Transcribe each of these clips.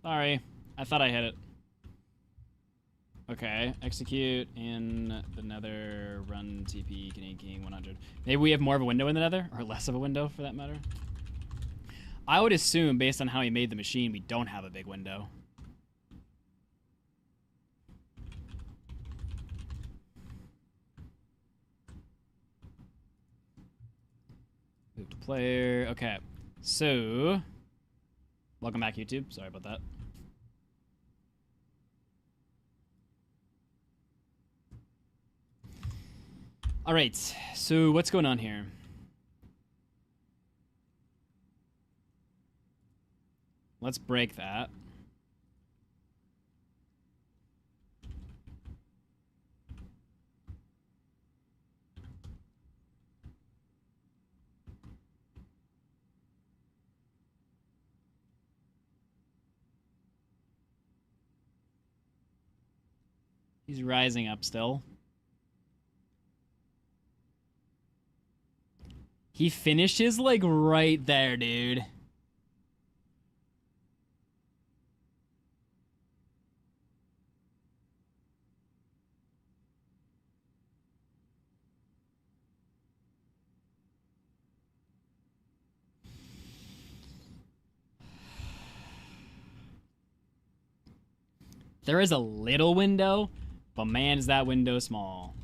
Sorry. I thought I hit it. Okay. Execute in the nether. Run TP. Canadian King 100. Maybe we have more of a window in the nether? Or less of a window, for that matter. I would assume, based on how he made the machine, we don't have a big window. Move to player. Okay. So, welcome back, YouTube. Sorry about that. All right. So, what's going on here? Let's break that. He's rising up still. He finishes like right there, dude. There is a little window, but man, is that window small.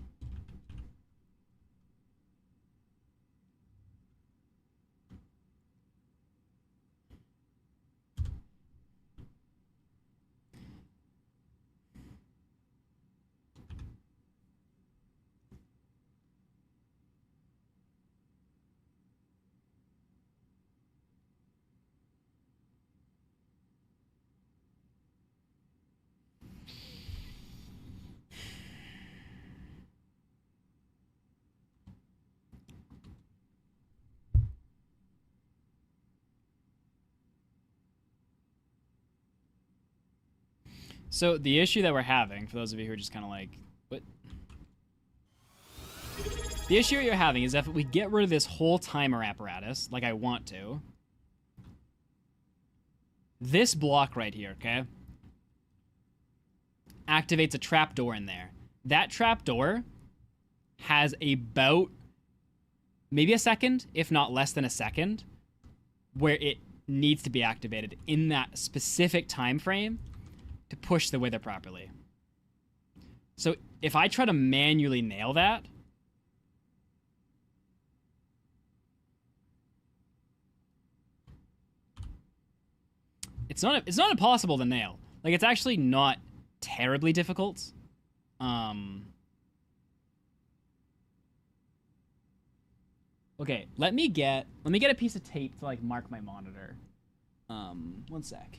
So the issue that we're having, for those of you who are just kind of like, what? The issue you're having is if we get rid of this whole timer apparatus, like I want to, this block right here, okay, activates a trapdoor in there. That trapdoor has about maybe a second, if not less than a second, where it needs to be activated in that specific time frame to push the wither properly. So if I try to manually nail that, it's not impossible to nail. Like, it's actually not terribly difficult. Okay, let me get a piece of tape to like mark my monitor. One sec.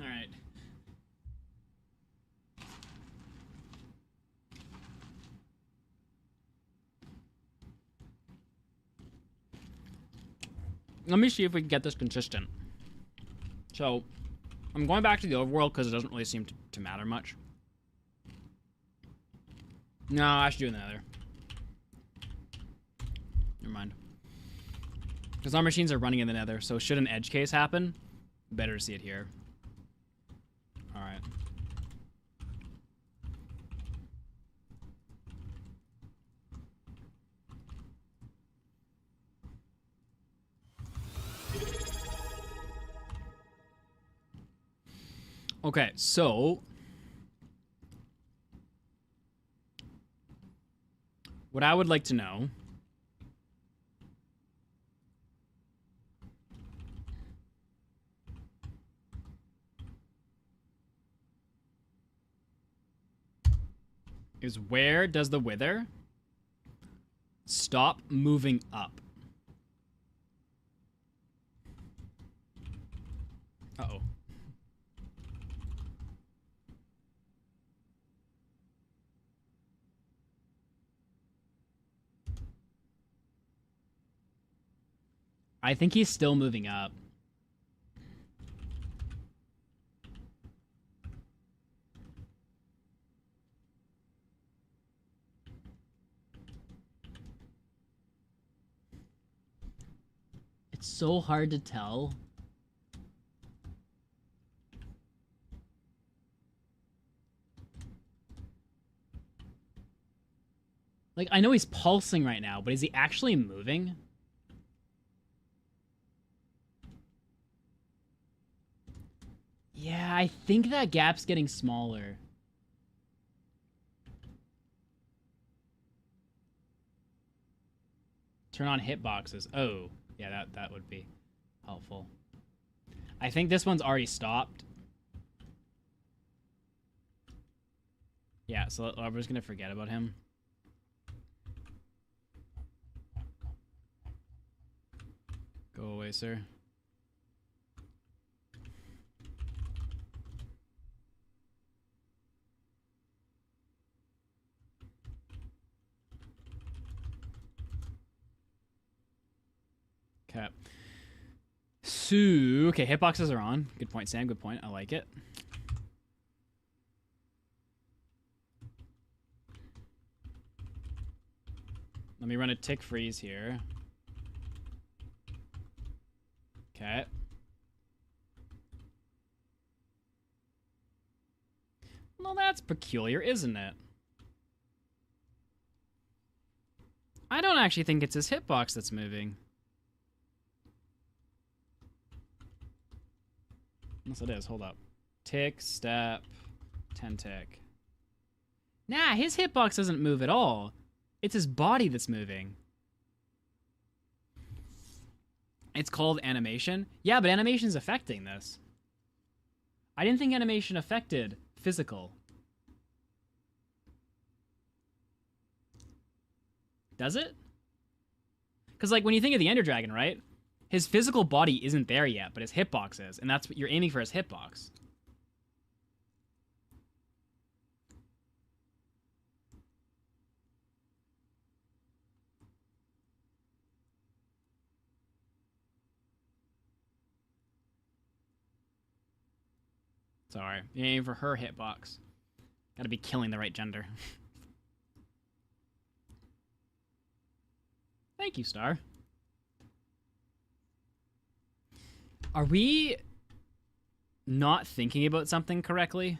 All right. Let me see if we can get this consistent. So, I'm going back to the overworld because it doesn't really seem to matter much. No, I should do another. Never mind. Because our machines are running in the nether, so should an edge case happen, better to see it here. Alright. Okay, so what I would like to know is, where does the wither stop moving up? Uh-oh. I think he's still moving up. It's so hard to tell. Like, I know he's pulsing right now, but is he actually moving? Yeah, I think that gap's getting smaller. Turn on hitboxes. Oh, yeah, that would be helpful. I think this one's already stopped. Yeah, so we're just gonna forget about him. Go away, sir. Okay. So, okay, hitboxes are on. Good point, Sam. Good point. I like it. Let me run a tick freeze here. Okay. Well, that's peculiar, isn't it? I don't actually think it's his hitbox that's moving. Yes, it is. Hold up. Tick, step, 10 tick. Nah, his hitbox doesn't move at all. It's his body that's moving. It's called animation. Yeah, but animation's affecting this. I didn't think animation affected physical. Does it? Because, like, when you think of the Ender Dragon, right? His physical body isn't there yet, but his hitbox is. And that's what you're aiming for, his hitbox. Sorry. You're aiming for her hitbox. Gotta be killing the right gender. Thank you, Star. Are we not thinking about something correctly?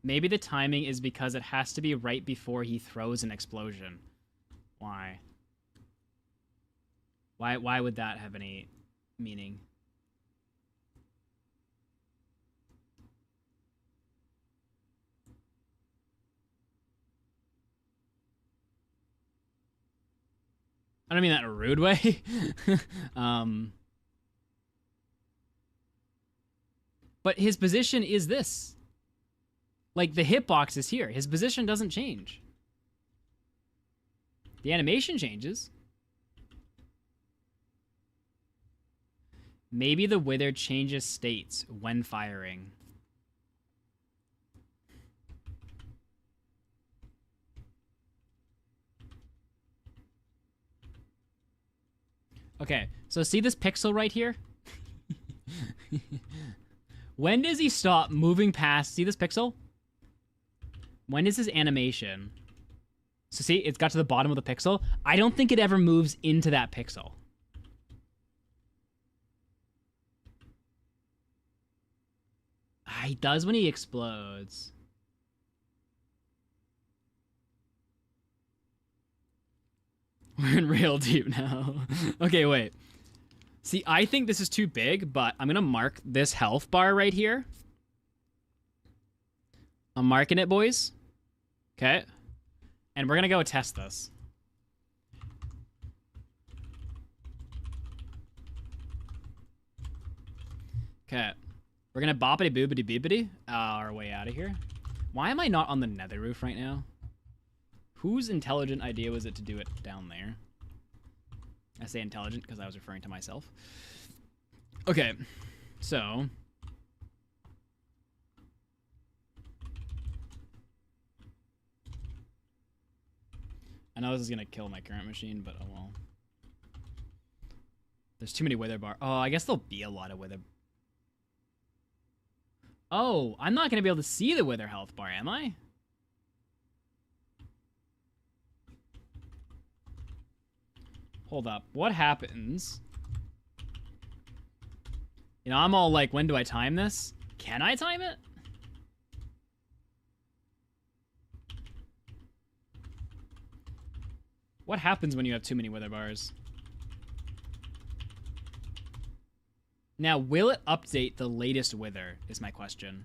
Maybe the timing is because it has to be right before he throws an explosion. Why? Why would that have any meaning? I don't mean that in a rude way. But his position is this. Like, the hitbox is here. His position doesn't change. The animation changes. Maybe the wither changes states when firing. Okay, so see this pixel right here? When does he stop moving past? See this pixel? When is his animation? So see, it's got to the bottom of the pixel. I don't think it ever moves into that pixel. He does when he explodes. We're in real deep now. Okay, wait. See, I think this is too big, but I'm going to mark this health bar right here. I'm marking it, boys. Okay. And we're going to go test this. Okay. We're going to boppity boobity beepity our way out of here. Why am I not on the nether roof right now? Whose intelligent idea was it to do it down there? I say intelligent because I was referring to myself. Okay, so... I know this is gonna kill my current machine, but oh well. There's too many wither bar. Oh, I guess there'll be a lot of wither. Oh, I'm not gonna be able to see the wither health bar, am I? Hold up. What happens? You know, I'm all like, when do I time this? Can I time it? What happens when you have too many wither bars? Now, will it update the latest wither, is my question.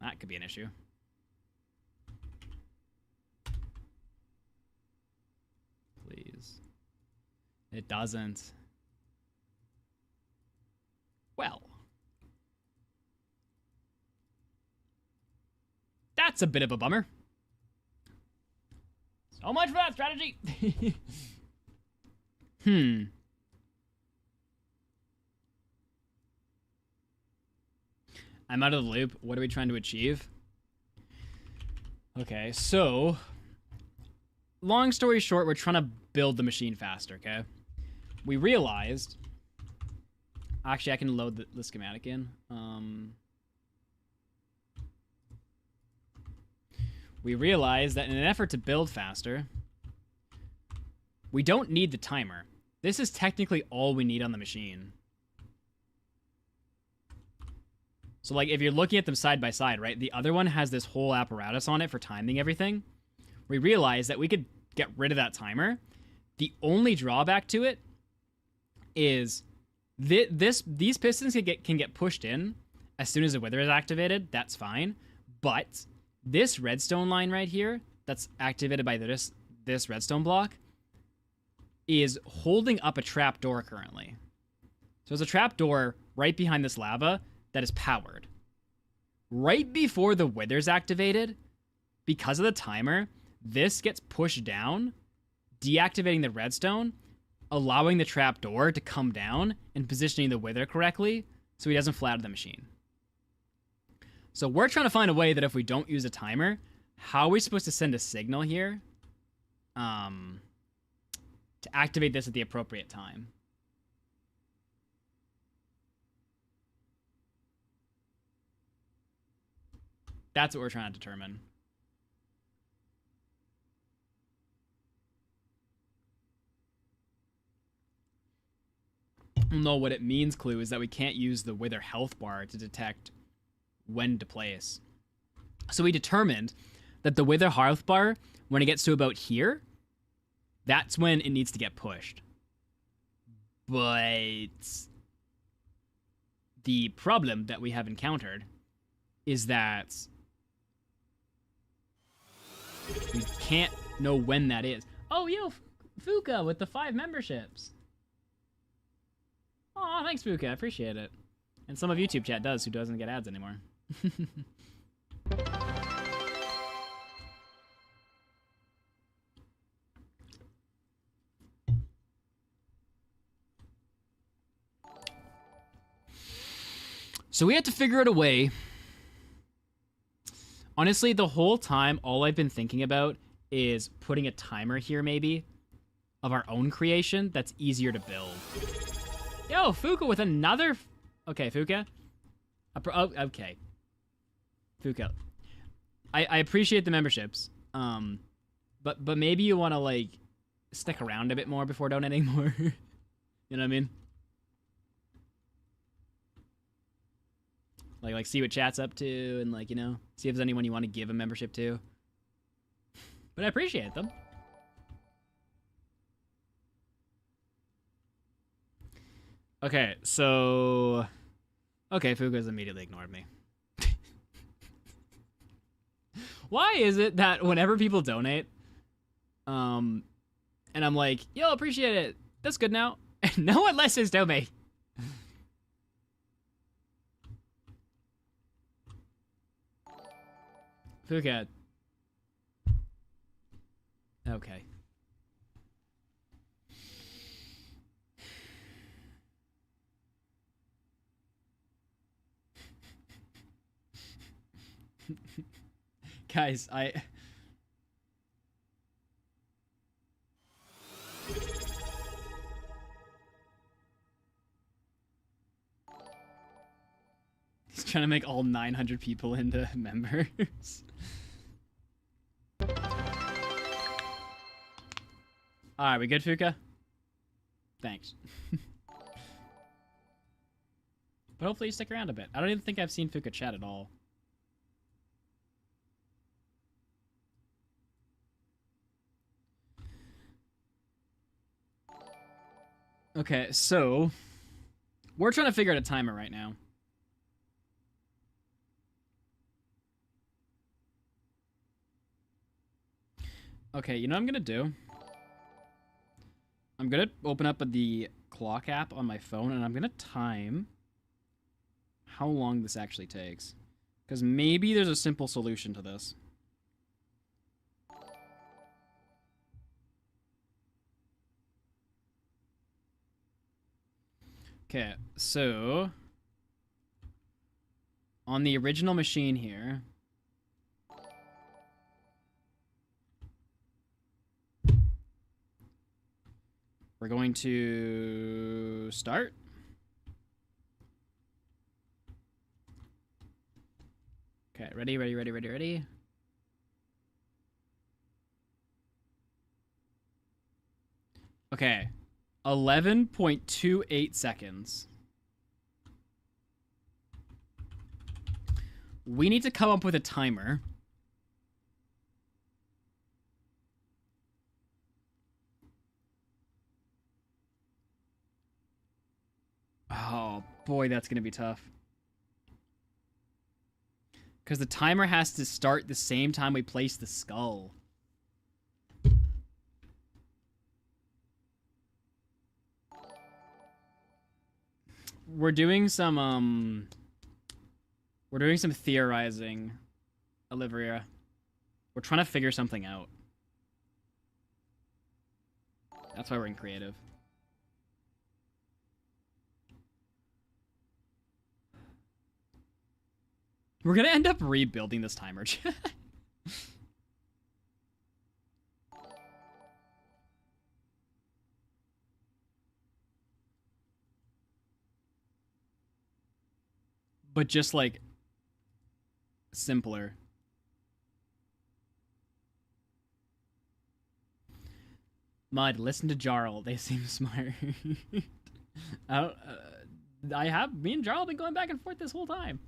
That could be an issue. Please. It doesn't. Well. That's a bit of a bummer. So much for that strategy. I'm out of the loop. What are we trying to achieve? Okay, so long story short, we're trying to build the machine faster, okay? We realized... Actually, I can load the schematic in. We realized that in an effort to build faster, we don't need the timer. This is technically all we need on the machine. So, like, if you're looking at them side by side, right? The other one has this whole apparatus on it for timing everything. We realized that we could get rid of that timer. The only drawback to it is these pistons can get pushed in as soon as the wither is activated. That's fine. But this redstone line right here that's activated by this redstone block is holding up a trapdoor currently. So there's a trapdoor right behind this lava that is powered. Right before the wither's activated, because of the timer, this gets pushed down, deactivating the redstone, allowing the trapdoor to come down and positioning the wither correctly so he doesn't flatter the machine. So we're trying to find a way that if we don't use a timer, how are we supposed to send a signal here to activate this at the appropriate time? That's what we're trying to determine. No, what it means, Clue, is that we can't use the wither health bar to detect when to place. So we determined that the wither health bar, when it gets to about here, that's when it needs to get pushed. But the problem that we have encountered is that we can't know when that is. Oh, yo, Fuka with the 5 memberships. Aw, thanks, Fuka. I appreciate it. And some of YouTube chat does, who doesn't get ads anymore. So we had to figure out a way. Honestly, the whole time, all I've been thinking about is putting a timer here, maybe, of our own creation that's easier to build. Yo, Fuka with another... Okay, Fuka. Okay. Fuka. I appreciate the memberships. But maybe you want to, like, stick around a bit more before donating more. You know what I mean? Like see what chat's up to, and like, you know, see if there's anyone you want to give a membership to. But I appreciate them. Okay, so... Okay, Fuga's immediately ignored me. Why is it that whenever people donate, and I'm like, yo, appreciate it, that's good now, and no one listens to me? Fuka. Okay. Guys, trying to make all 900 people into members. Alright, we good, Fuka? Thanks. But hopefully you stick around a bit. I don't even think I've seen Fuka chat at all. Okay, so we're trying to figure out a timer right now. Okay, you know what I'm gonna do? I'm gonna open up the clock app on my phone and I'm gonna time how long this actually takes. Because maybe there's a simple solution to this. Okay, so on the original machine here, we're going to start. Okay, ready. Okay, 11.28 seconds. We need to come up with a timer. Oh, boy, that's going to be tough. Because the timer has to start the same time we place the skull. We're doing some theorizing, Olivia. We're trying to figure something out. That's why we're in creative. We're gonna end up rebuilding this timer. But just like simpler. Mud, listen to Jarl. They seem smart. Me and Jarl have been going back and forth this whole time.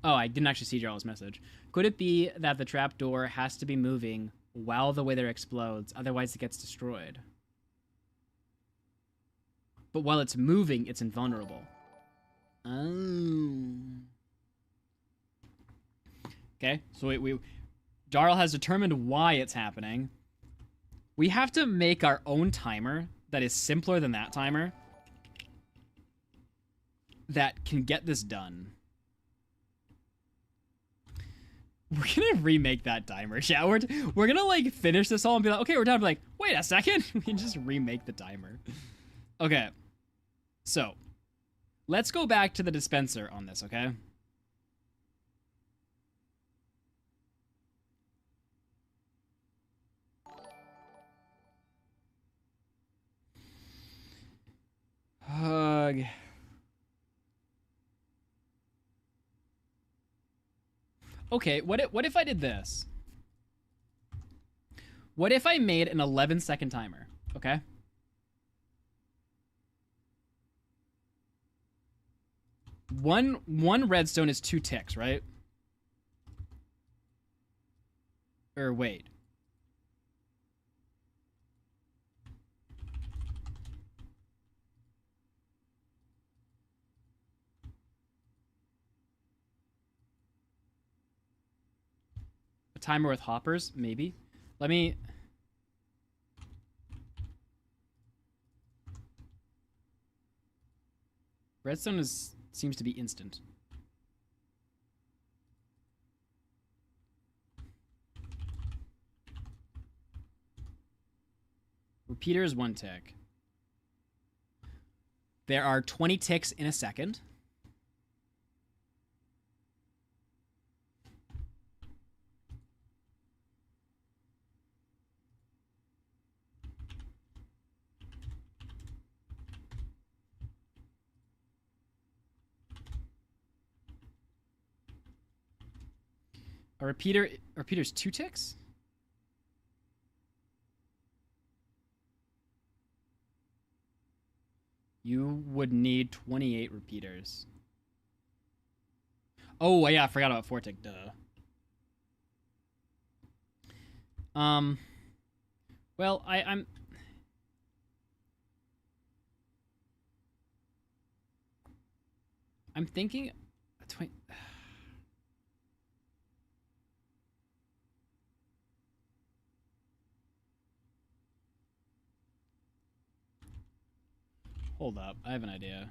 Oh, I didn't actually see Jarl's message. Could it be that the trapdoor has to be moving while the wither explodes, otherwise it gets destroyed? But while it's moving, it's invulnerable. Oh. Okay, so Jarl has determined why it's happening. We have to make our own timer that is simpler than that timer that can get this done. We're gonna remake that timer, chat. We're gonna like finish this all and be like, okay, we're done. Be like, wait a second. We can just remake the timer. Okay. So, let's go back to the dispenser on this, okay? Hug. Okay, what if I did this? What if I made an 11-second timer, okay? One redstone is 2 ticks, right? Or wait. A timer with hoppers, maybe. Let me... Redstone seems to be instant. Repeater is 1 tick. There are 20 ticks in a second. repeater's 2 ticks? You would need 28 repeaters. Oh, yeah, I forgot about 4 tick, duh. Well, I'm thinking 20. Hold up, I have an idea.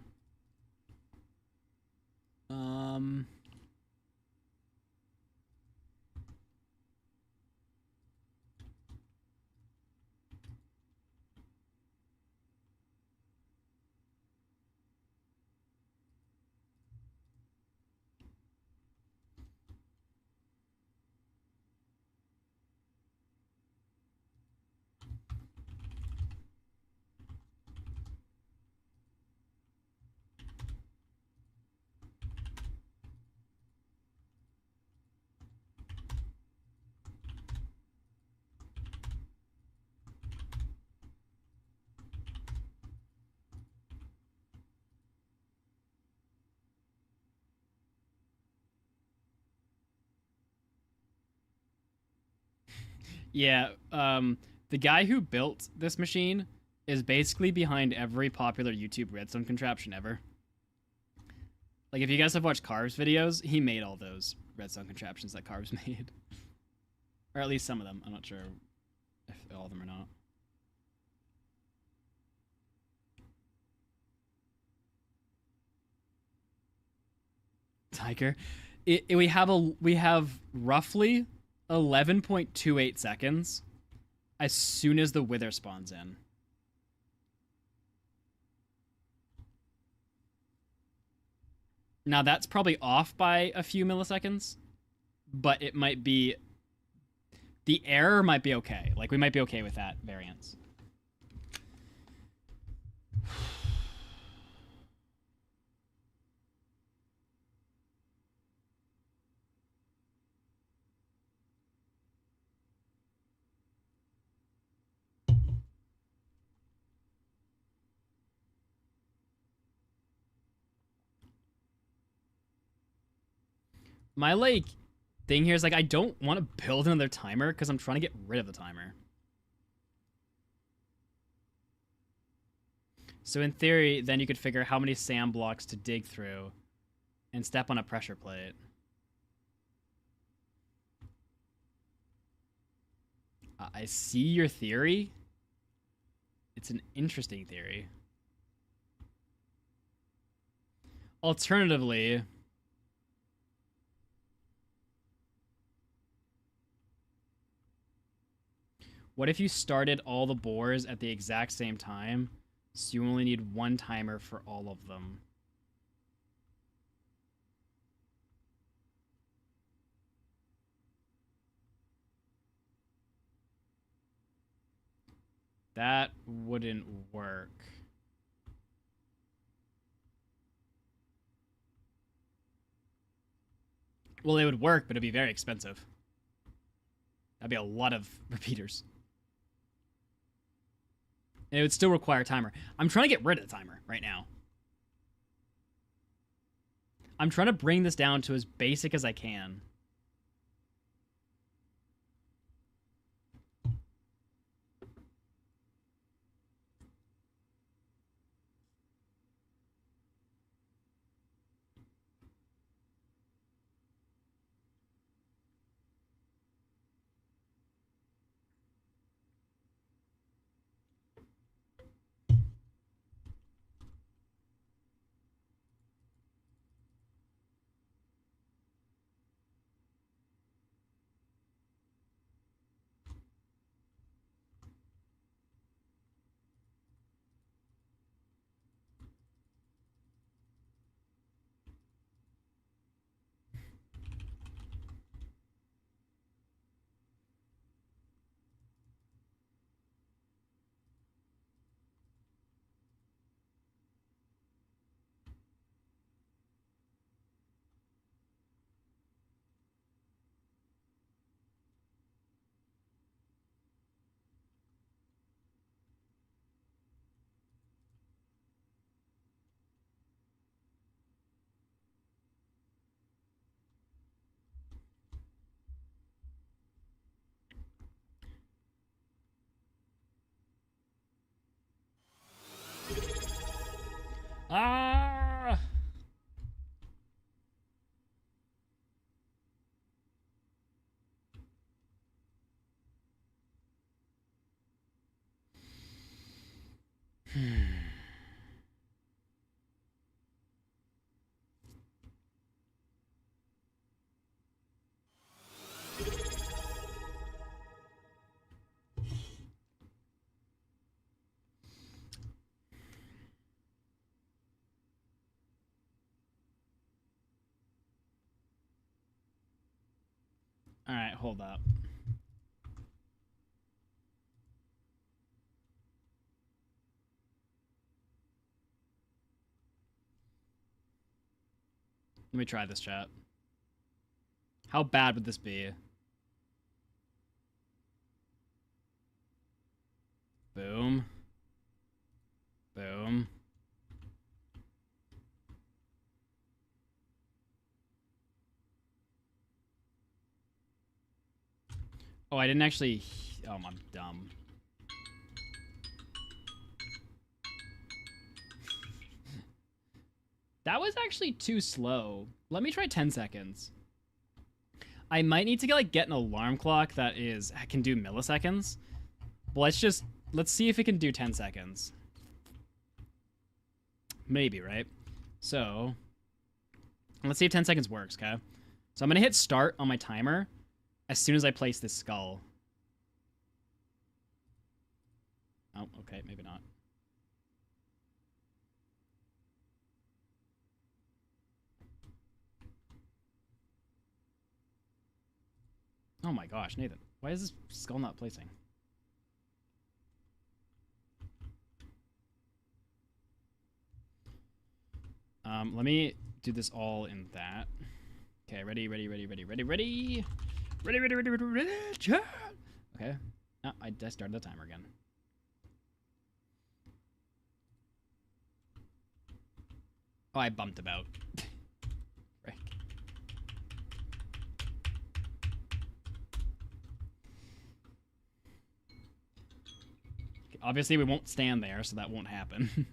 Yeah, the guy who built this machine is basically behind every popular YouTube redstone contraption ever. Like, if you guys have watched Carv's videos, he made all those redstone contraptions that Carv's made. Or at least some of them. I'm not sure if all of them or not. Tiger. We have roughly 11.28 seconds as soon as the wither spawns in. Now that's probably off by a few milliseconds, but it might be, the error might be okay. Like, we might be okay with that variance. My, like, thing here is, like, I don't want to build another timer because I'm trying to get rid of the timer. So in theory, then you could figure how many sand blocks to dig through and step on a pressure plate. I see your theory. It's an interesting theory. Alternatively, what if you started all the boars at the exact same time, so you only need one timer for all of them? That wouldn't work. Well, it would work, but it'd be very expensive. That'd be a lot of repeaters. And it would still require a timer. I'm trying to get rid of the timer right now. I'm trying to bring this down to as basic as I can. All right, hold up. Let me try this, chat. How bad would this be? Boom. Boom. Oh, I didn't actually... Oh, I'm dumb. That was actually too slow. Let me try 10 seconds. I might need to get an alarm clock that can do milliseconds. But let's see if it can do 10 seconds. Maybe, right? So, let's see if 10 seconds works, okay? So I'm going to hit start on my timer as soon as I place this skull. Oh, okay, maybe not. Oh my gosh, Nathan. Why is this skull not placing? Let me do this all in that. Okay, ready. Ready. Okay. No, I started the timer again. Oh, I bumped about. Right. Okay, obviously, we won't stand there, so that won't happen.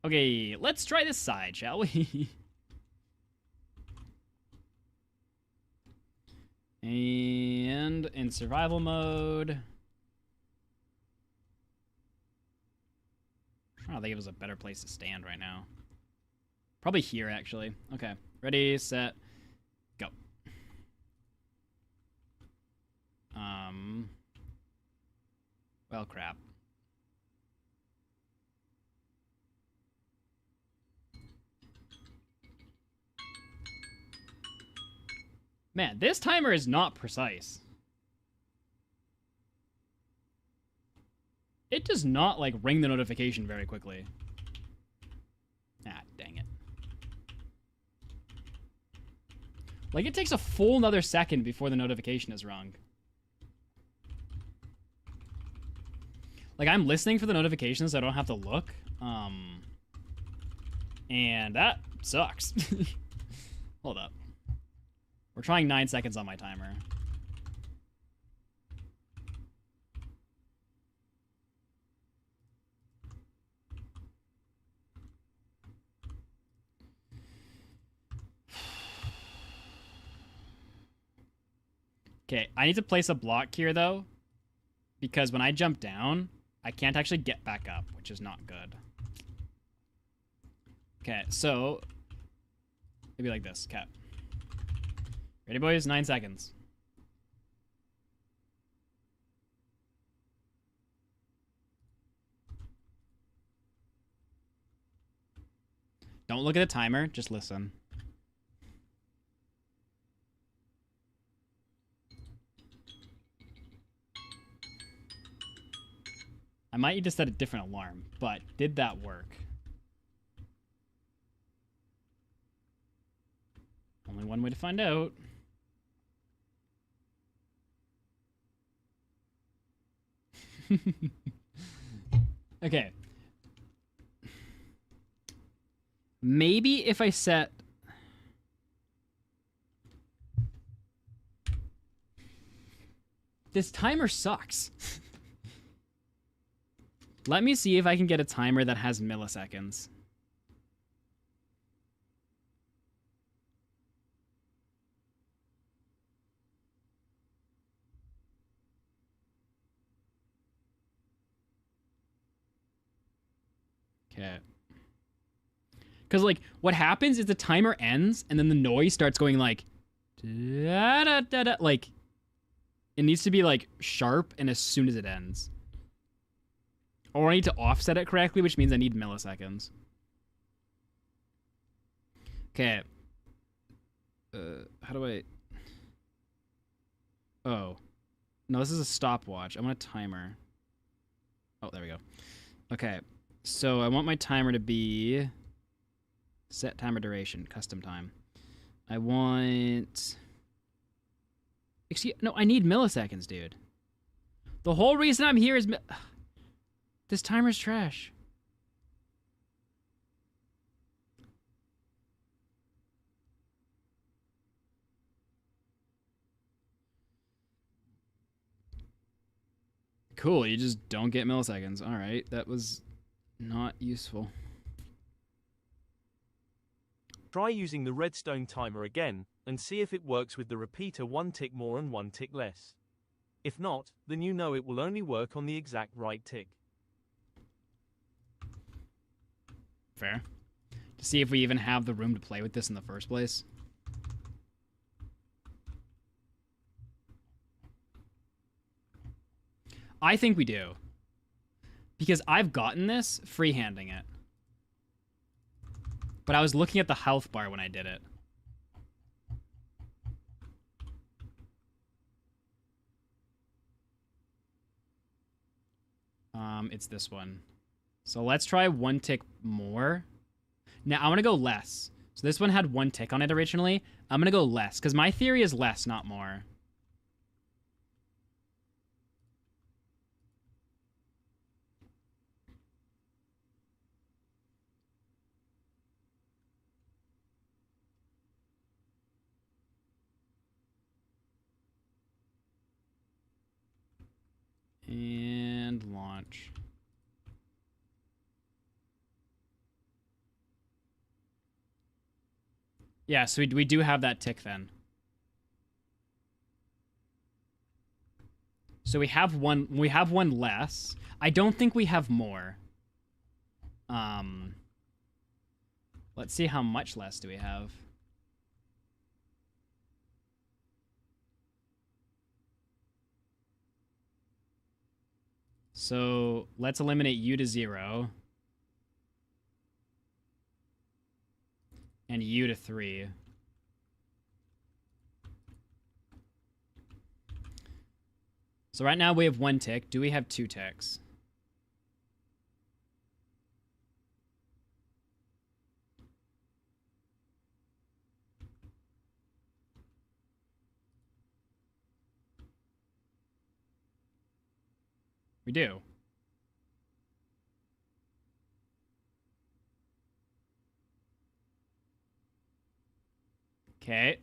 Okay, let's try this side, shall we? And in survival mode. I'm trying to think of a better place to stand right now. Probably here, actually. Okay, ready, set, go. Well, crap. Man, this timer is not precise. It does not, ring the notification very quickly. Ah, dang it. It takes a full another second before the notification is rung. I'm listening for the notifications so I don't have to look. And that sucks. Hold up. We're trying 9 seconds on my timer. Okay, I need to place a block here, though. Because when I jump down, I can't actually get back up, which is not good. Okay, so... maybe like this. Okay. Ready, boys? 9 seconds. Don't look at the timer. Just listen. I might need to set a different alarm, but did that work? Only one way to find out. Okay. Maybe if I set... This timer sucks. Let me see if I can get a timer that has milliseconds. Okay. Because, what happens is the timer ends, and then the noise starts going, da-da-da-da. It needs to be, sharp and as soon as it ends. Or I need to offset it correctly, which means I need milliseconds. Okay. How do I... Oh. No, this is a stopwatch. I want a timer. Oh, there we go. Okay. So I want my timer to be... Set timer duration. Custom time. I want... No, I need milliseconds, dude. The whole reason I'm here is... This timer's trash. Cool, you just don't get milliseconds. All right, that was not useful. Try using the redstone timer again, and see if it works with the repeater 1 tick more and 1 tick less. If not, then you know it will only work on the exact right tick. Fair. To see if we even have the room to play with this in the first place. I think we do. Because I've gotten this freehanding it. But I was looking at the health bar when I did it. It's this one. So let's try 1 tick more. Now, I want to go less. So this one had 1 tick on it originally. I'm going to go less, because my theory is less, not more. And launch. Yeah, so we do have that tick then. So we have one less. I don't think we have more. Let's see how much less do we have. So let's eliminate you to 0. And you to 3. So right now we have 1 tick. Do we have 2 ticks? We do. Okay.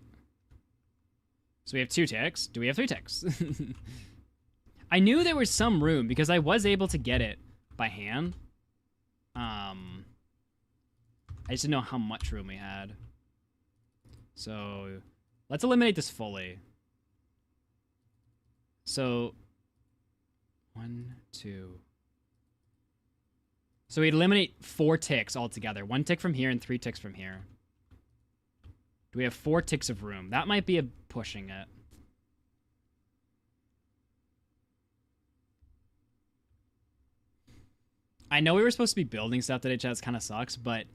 So we have 2 ticks. Do we have 3 ticks? I knew there was some room because I was able to get it by hand. I just didn't know how much room we had. So let's eliminate this fully. So 1, 2. So we'd eliminate 4 ticks altogether. 1 tick from here and 3 ticks from here. Do we have 4 ticks of room? That might be pushing it. I know we were supposed to be building stuff today, chat. Kind of sucks, but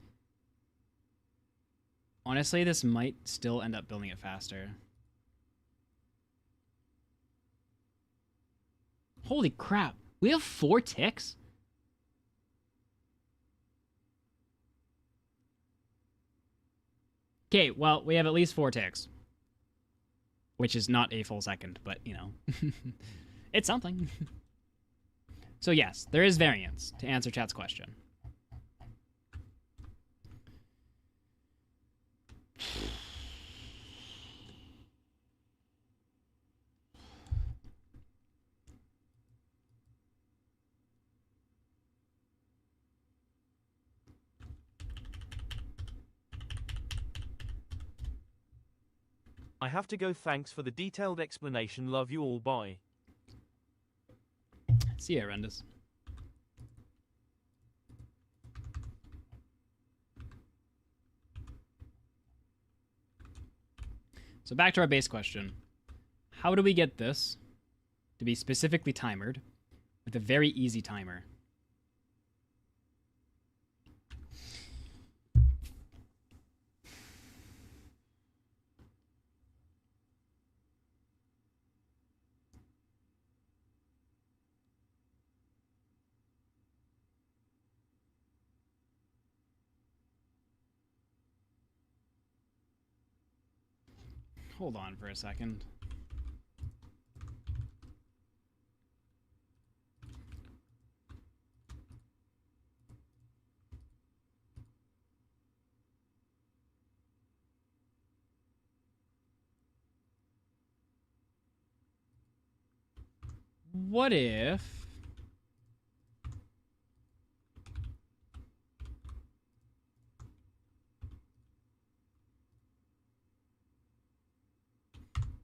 honestly, this might still end up building it faster. Holy crap. We have 4 ticks? Okay, well, we have at least 4 ticks. Which is not a full second, but, you know. It's something. So yes, there is variance, to answer chat's question. I have to go. Thanks for the detailed explanation. Love you all. Bye. See ya, Rendus. So back to our base question. How do we get this to be specifically timered with a very easy timer? hold on for a second. What if...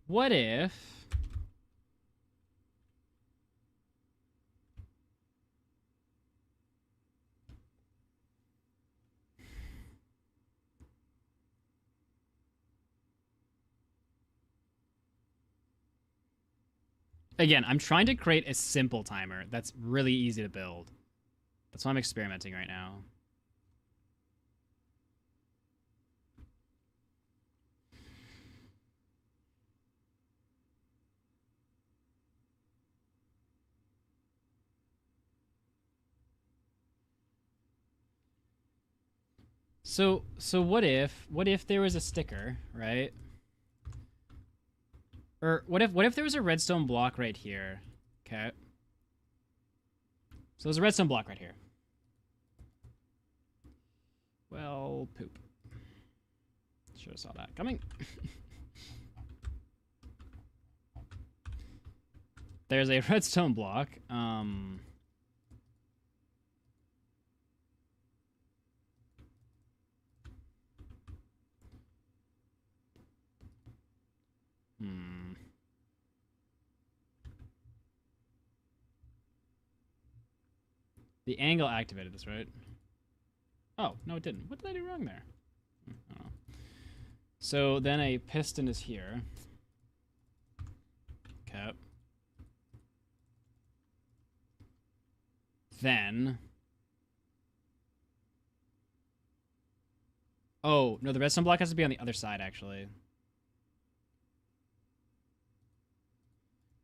What if... Again, I'm trying to create a simple timer that's really easy to build. That's why I'm experimenting right now. So what if there was a sticker, right? Or what if there was a redstone block right here? Okay. So there's a redstone block right here. Well, poop. Should have saw that coming. There's a redstone block. The angle activated this, right? Oh, no, it didn't. What did I do wrong there? I don't know. So then a piston is here. Okay. Then... Oh, no, the redstone block has to be on the other side, actually.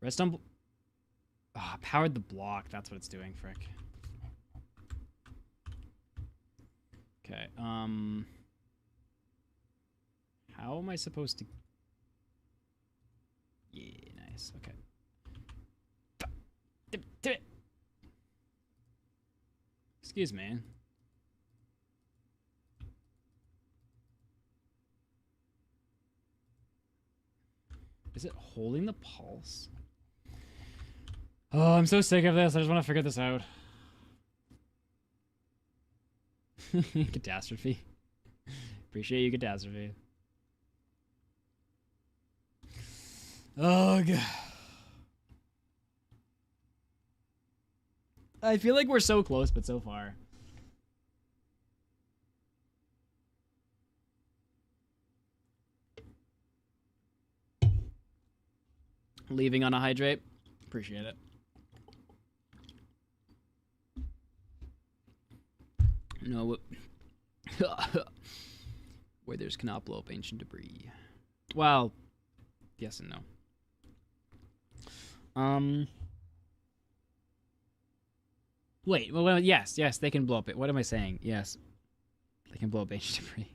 Redstone... powered the block. That's what it's doing, frick. Okay, how am I supposed to... Yeah, nice, okay. Excuse me. Is it holding the pulse? Oh, I'm so sick of this. I just want to figure this out. Catastrophe. Appreciate you, Catastrophe. Oh, God. I feel like we're so close, but so far. Leaving on a hydrate. Appreciate it. No. Withers cannot blow up ancient debris. Well, yes and no. Wait. Well, yes, they can blow up it. What am I saying? Yes, they can blow up ancient debris.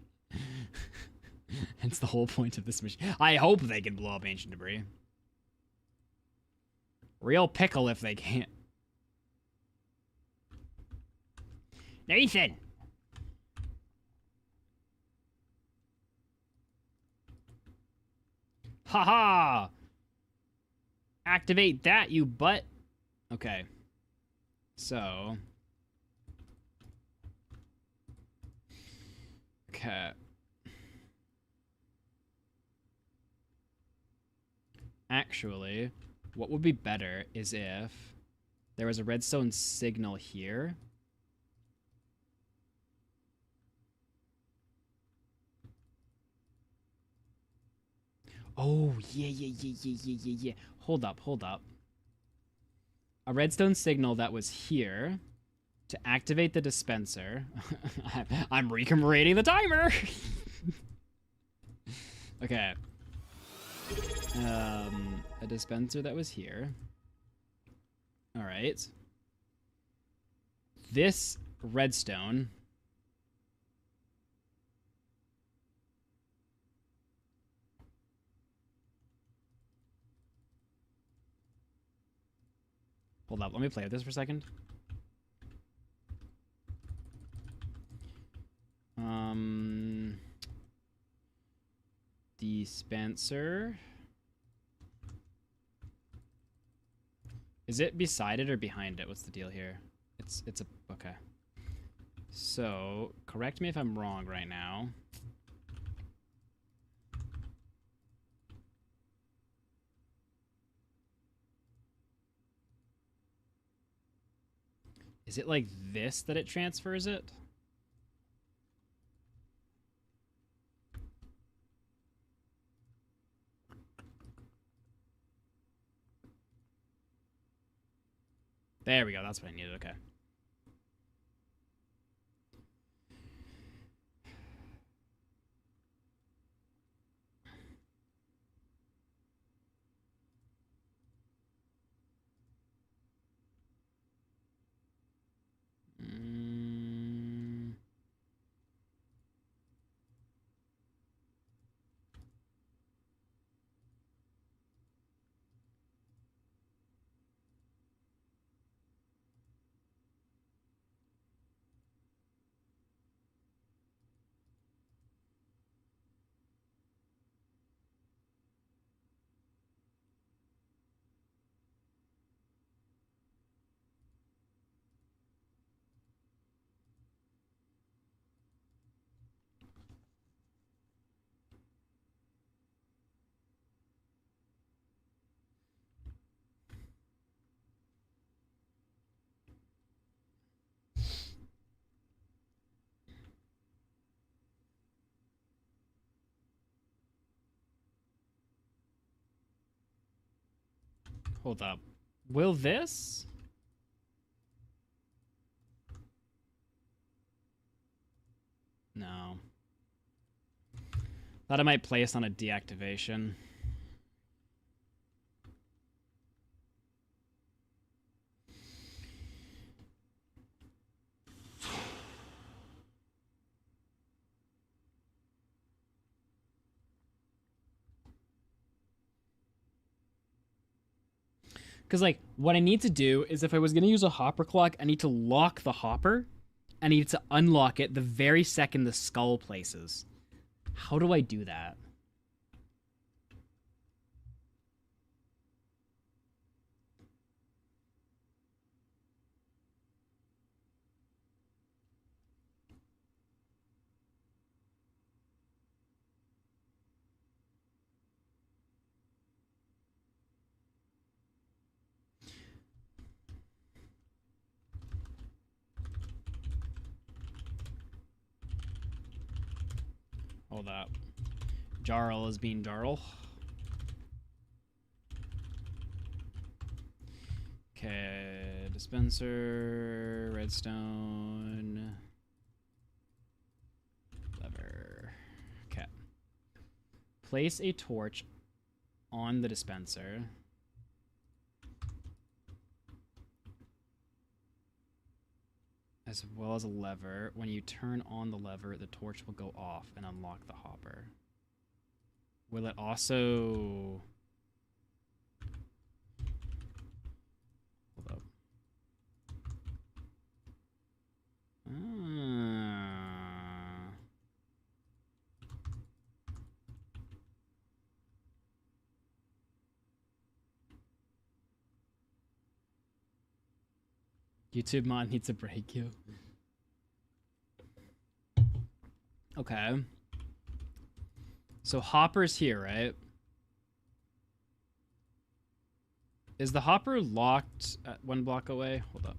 Hence the whole point of this machine. I hope they can blow up ancient debris. Real pickle if they can't. Nathan! Haha! Activate that, you butt. Okay. So. Okay. Actually, what would be better is if there was a redstone signal here. Oh, yeah. Hold up. A redstone signal that was here to activate the dispenser. I'm recommemorating the timer. Okay. A dispenser that was here. All right. This redstone. Hold up, let me play with this for a second. Dispenser. Is it beside it or behind it? What's the deal here? It's a, okay. So, correct me if I'm wrong right now. Is it like this that it transfers it? There we go. That's what I needed. Okay. Hold up. Will this? No. Thought I might place on a deactivation. Because, like, what I need to do is if I was going to use a hopper clock, I need to lock the hopper. I need to unlock it the very second the skull places. How do I do that? Hold up. Jarl is being Jarl. Okay, dispenser, redstone, lever. Okay. Place a torch on the dispenser. As well as a lever. When you turn on the lever, the torch will go off and unlock the hopper. Will it also... Hold up. YouTube mod needs to break you. Okay. So hopper's here, right? Is the hopper locked at 1 block away? Hold up.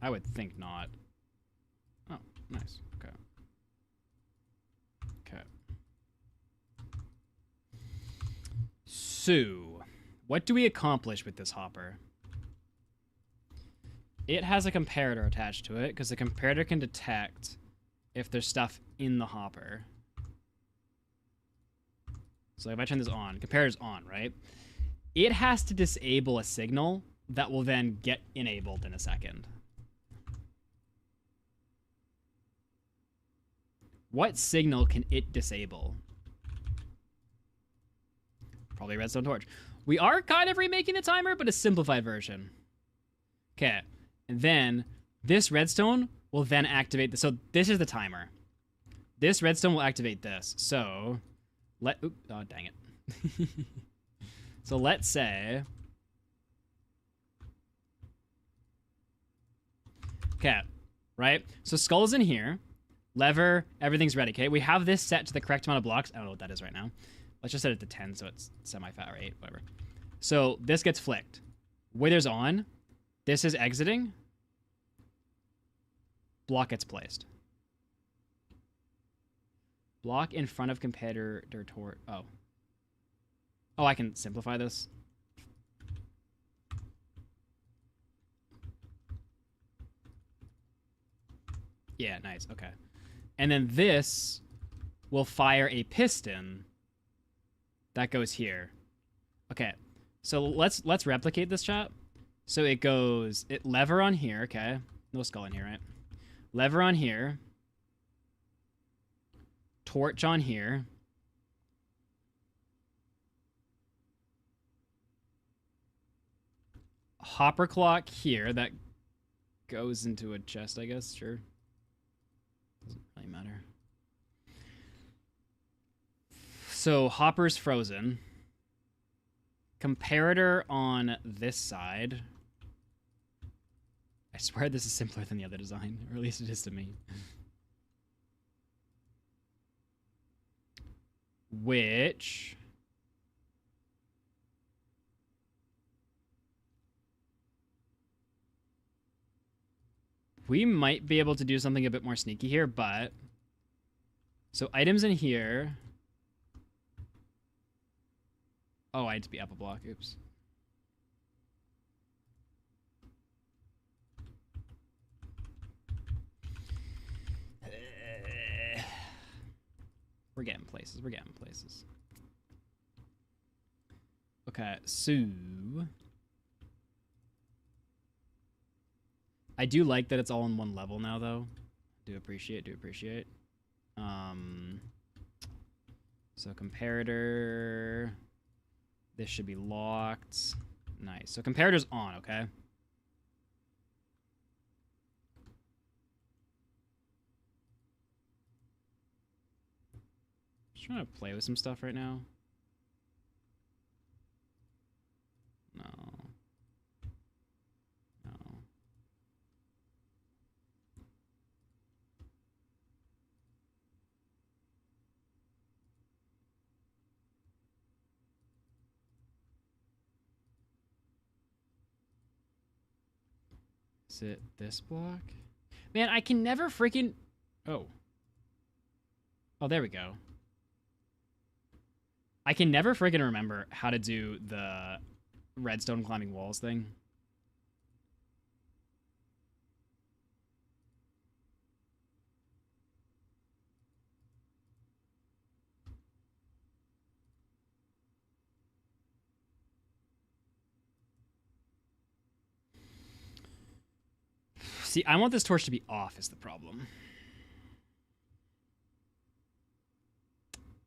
I would think not. Oh, nice. Okay. Okay. So, what do we accomplish with this hopper? It has a comparator attached to it, because the comparator can detect if there's stuff in the hopper. So if I turn this on, comparator's on, right? It has to disable a signal that will then get enabled in a second. What signal can it disable? Probably a redstone torch. We are kind of remaking the timer, but a simplified version. Okay. And then this redstone will then activate this. So this is the timer. This redstone will activate this. So oh, dang it. So let's say, okay, right? So skull's in here. Lever, everything's ready, okay? We have this set to the correct amount of blocks. I don't know what that is right now. Let's just set it to 10 so it's semi-fat, or 8, whatever. So this gets flicked. Wither's on. This is exiting. Block gets placed. Block in front of competitor torch. Oh. Oh, I can simplify this. Yeah, nice. Okay. And then this will fire a piston that goes here. Okay. So let's replicate this, chat. So it goes lever on here, okay? No skull in here, right? Lever on here. Torch on here. Hopper clock here that goes into a chest, I guess. Sure. Doesn't really matter. So Hopper's frozen. Comparator on this side. I swear this is simpler than the other design, or at least it is to me. Which we might be able to do something a bit more sneaky here, but so items in here. Oh, I had to be up a block. Oops. We're getting places. We're getting places. Okay, so I do like that it's all in one level now, though. Do appreciate. So comparator. This should be locked. Nice. So comparator's on, okay? Just trying to play with some stuff right now. No. Is it this block? Man, I can never freaking... Oh. Oh, there we go. I can never freaking remember how to do the redstone climbing walls thing. See, I want this torch to be off is the problem.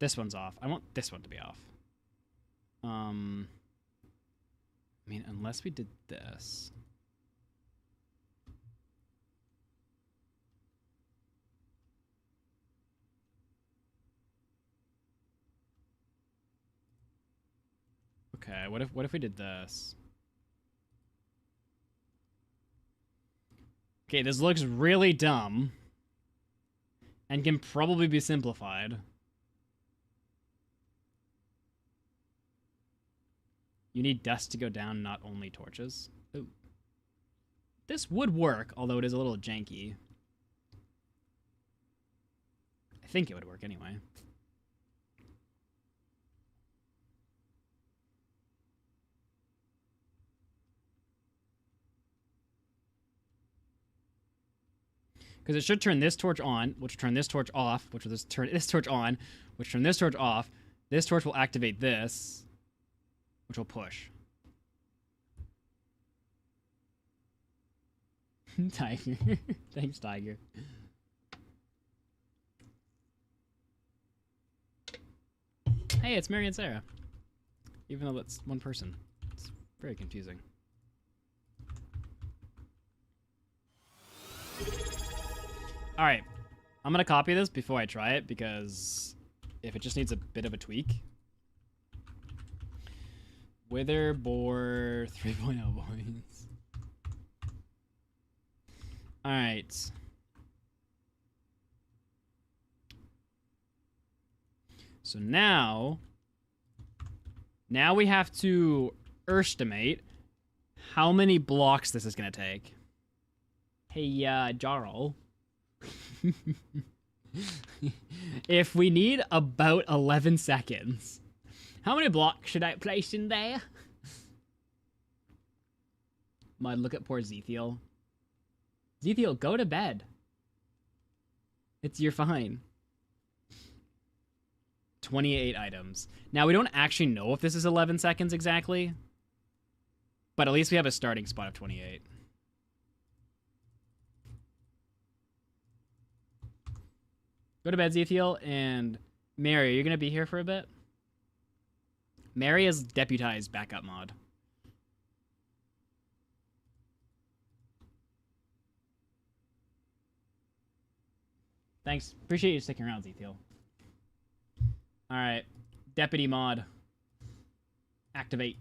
This one's off. I want this one to be off. I mean, unless we did this. Okay, what if we did this? Okay, this looks really dumb and can probably be simplified. You need dust to go down, not only torches. Ooh. This would work, although it is a little janky. I think it would work anyway. Because it should turn this torch on, which will turn this torch off, which will turn this torch on, which will turn this torch off. This torch will activate this, which will push. Tiger. Thanks, Tiger. Hey, it's Mary and Sarah. even though that's one person. It's very confusing. All right, I'm gonna copy this before I try it because if it just needs a bit of a tweak. Wither Boar 3.0 boys. All right. So now we have to estimate how many blocks this is going to take. Hey, Jarl. If we need about 11 seconds, how many blocks should I place in there? Mud, look at poor Zethiel. Zethiel, go to bed. You're fine. 28 items. Now, we don't actually know if this is 11 seconds exactly, but at least we have a starting spot of 28. Go to bed, Zethiel, and Mary, you're going to be here for a bit? Mary is deputized backup mod. Thanks. Appreciate you sticking around, Zethiel. Alright. Deputy mod. Activate.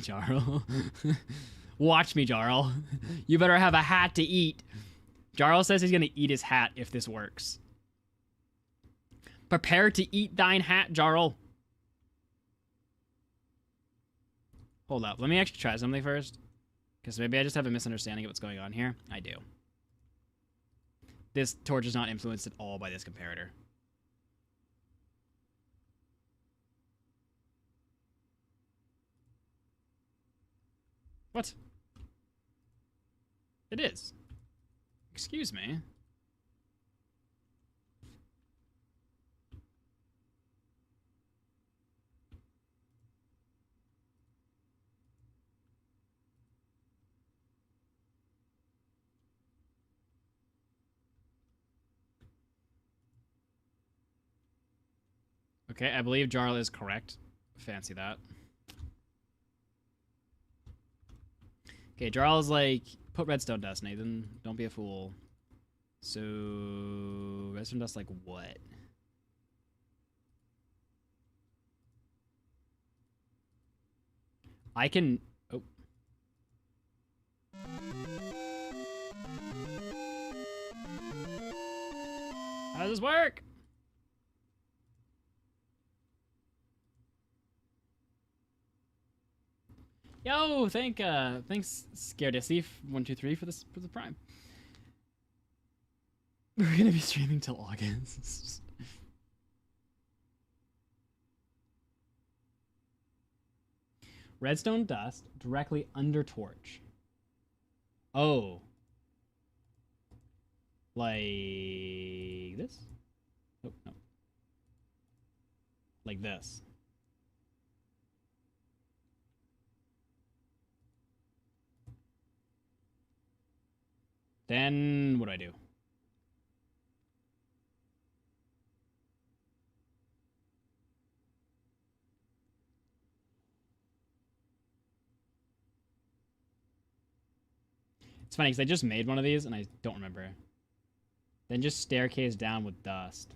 Jarl. Watch me, Jarl. You better have a hat to eat. Jarl says he's gonna eat his hat if this works. Prepare to eat thine hat, Jarl. Hold up. Let me actually try something first. Because maybe I just have a misunderstanding of what's going on here. I do. This torch is not influenced at all by this comparator. What? It is. Excuse me. Okay, I believe Jarl is correct. Fancy that. Okay, Jarl's like, put redstone dust, Nathan. Don't be a fool. So, redstone dust like what? I can... Oh. How does this work? Yo, thanks Scaredissy123 for the prime. We're gonna be streaming till August. Redstone dust directly under torch. Oh. Like this? Oh, no. Like this. Then what do I do? It's funny because I just made one of these and I don't remember. Then just staircase down with dust.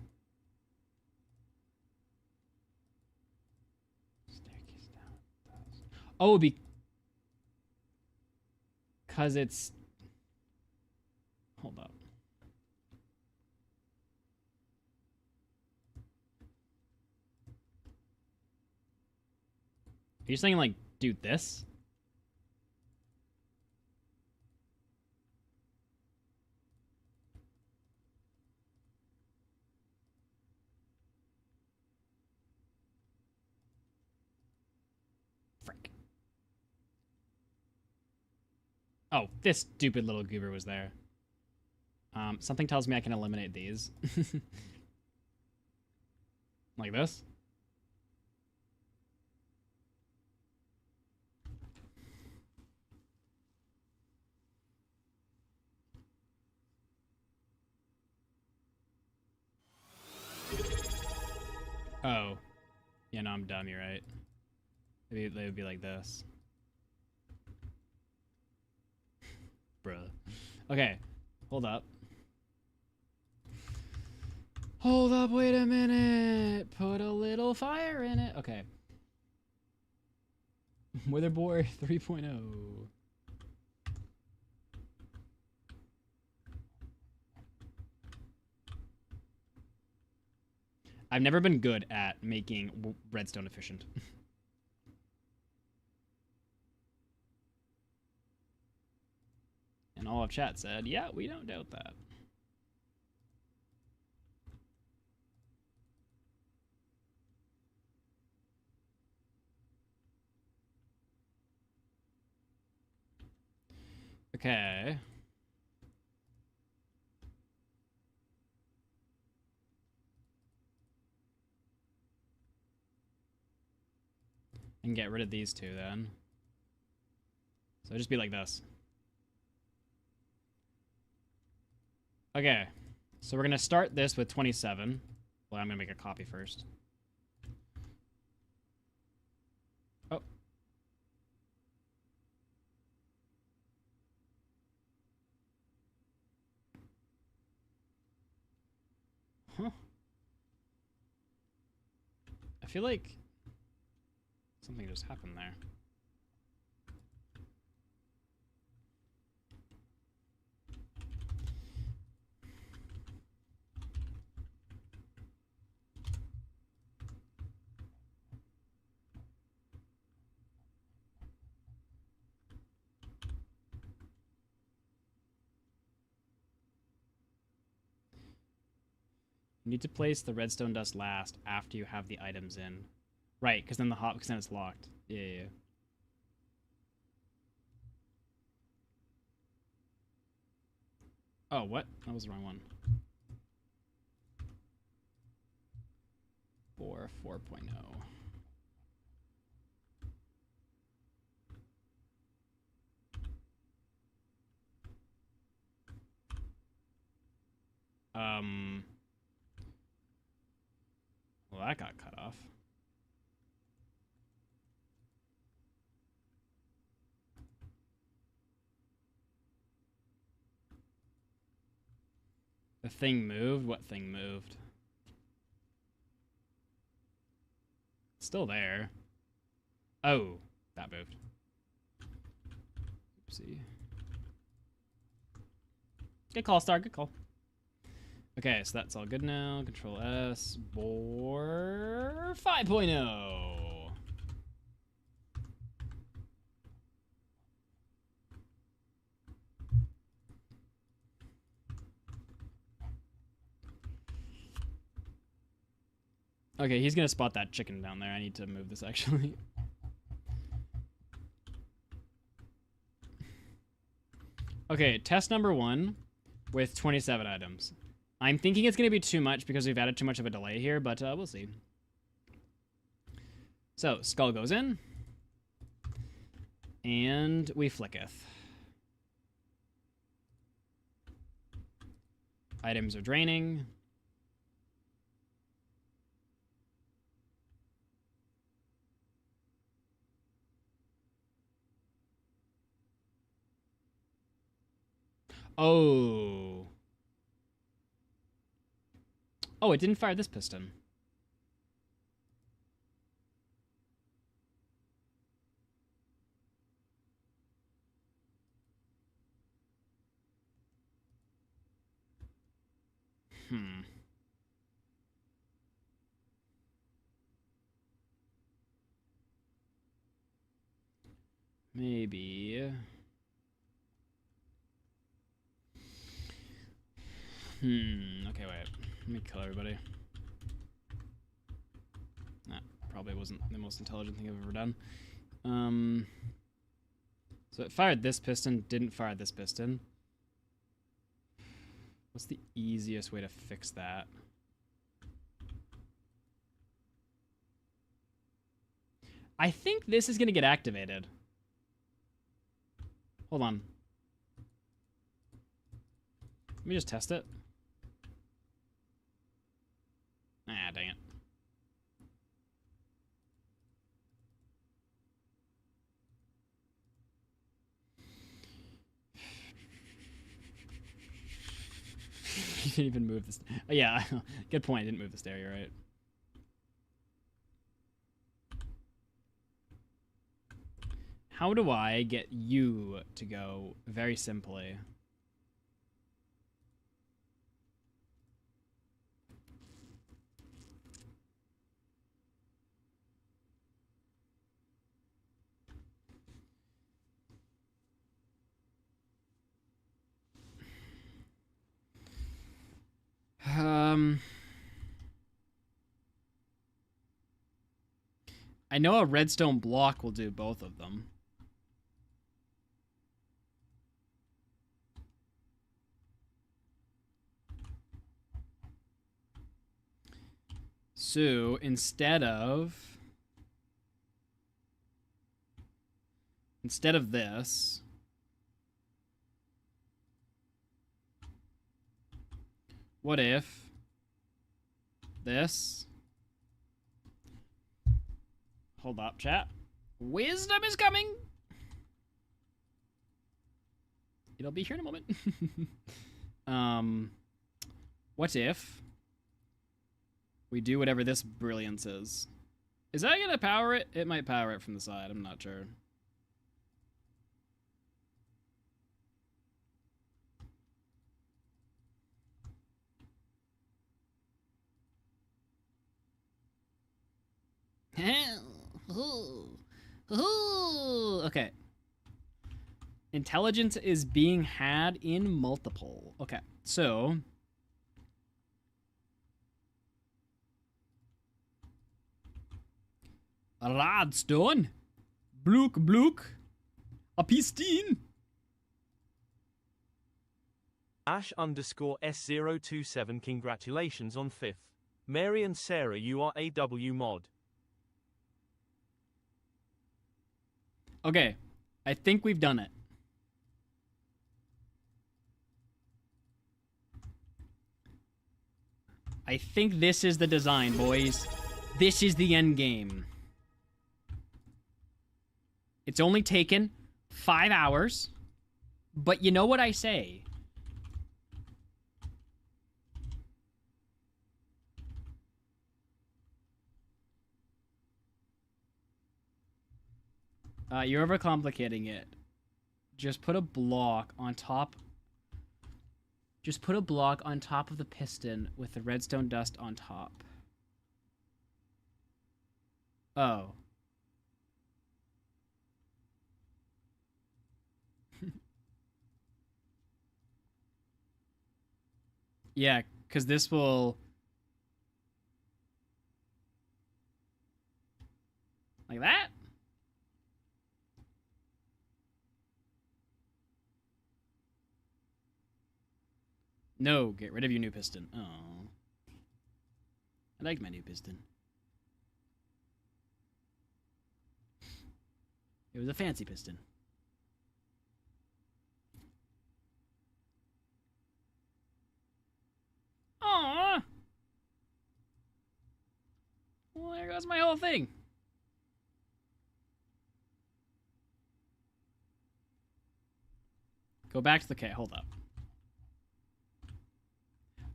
Staircase down with dust. Oh, because it's... Hold up. Are you saying, like, do this? Frick. Oh, this stupid little goober was there. Something tells me I can eliminate these. Like this? Oh. Yeah, no, I'm dumb. You're right. Maybe they would be like this. Bruh. Okay. Hold up. Hold up, wait a minute. Put a little fire in it. Okay. Witherboard 3.0. I've never been good at making redstone efficient. And all of chat said, yeah, we don't doubt that. Okay. And get rid of these two then. So it'll just be like this. Okay. So we're going to start this with 27. Well, I'm going to make a copy first. Oh. Huh. I feel like something just happened there. You need to place the redstone dust last after you have the items in. Right, because then because then it's locked. Yeah. Oh, what? That was the wrong one. 4.0. Well, that got cut off. The thing moved? What thing moved? It's still there. Oh, that moved. Oopsie. Good call, Star. Good call. Okay, so that's all good now. Control S. Bore 5.0. Okay, he's gonna spot that chicken down there. I need to move this actually. Okay, test number 1 with 27 items. I'm thinking it's gonna be too much because we've added too much of a delay here, but we'll see. So, skull goes in. And we flicketh. Items are draining. Oh. Oh, it didn't fire this piston. Maybe. Okay, wait. Let me kill everybody. That probably wasn't the most intelligent thing I've ever done. So it fired this piston, didn't fire this piston. What's the easiest way to fix that? I think this is going to get activated. Hold on. Let me just test it. Ah, dang it. didn't even move this. Oh, yeah, good point. I didn't move the stair. You're right. How do I get you to go? Very simply. I know a redstone block will do both of them. So instead of this, what if this? Hold up, chat. Wisdom is coming. It'll be here in a moment. What if we do whatever this brilliance is? Is that gonna power it? It might power it from the side. I'm not sure. Okay. Intelligence is being had in multiple. Okay, so Radstone, Bluk, a pistin. Ash_S027 congratulations on 5th. Mary and Sarah, you are AW mod. Okay, I think we've done it. I think this is the design, boys. This is the end game. It's only taken 5 hours, but you know what I say. You're overcomplicating it. Just put a block on top. Just put a block on top of the piston with the redstone dust on top. Oh. Yeah, because this will... Like that? No, get rid of your new piston. Oh. I like my new piston. It was a fancy piston. Aww. Well, there goes my whole thing. Go back to the K. Hold up.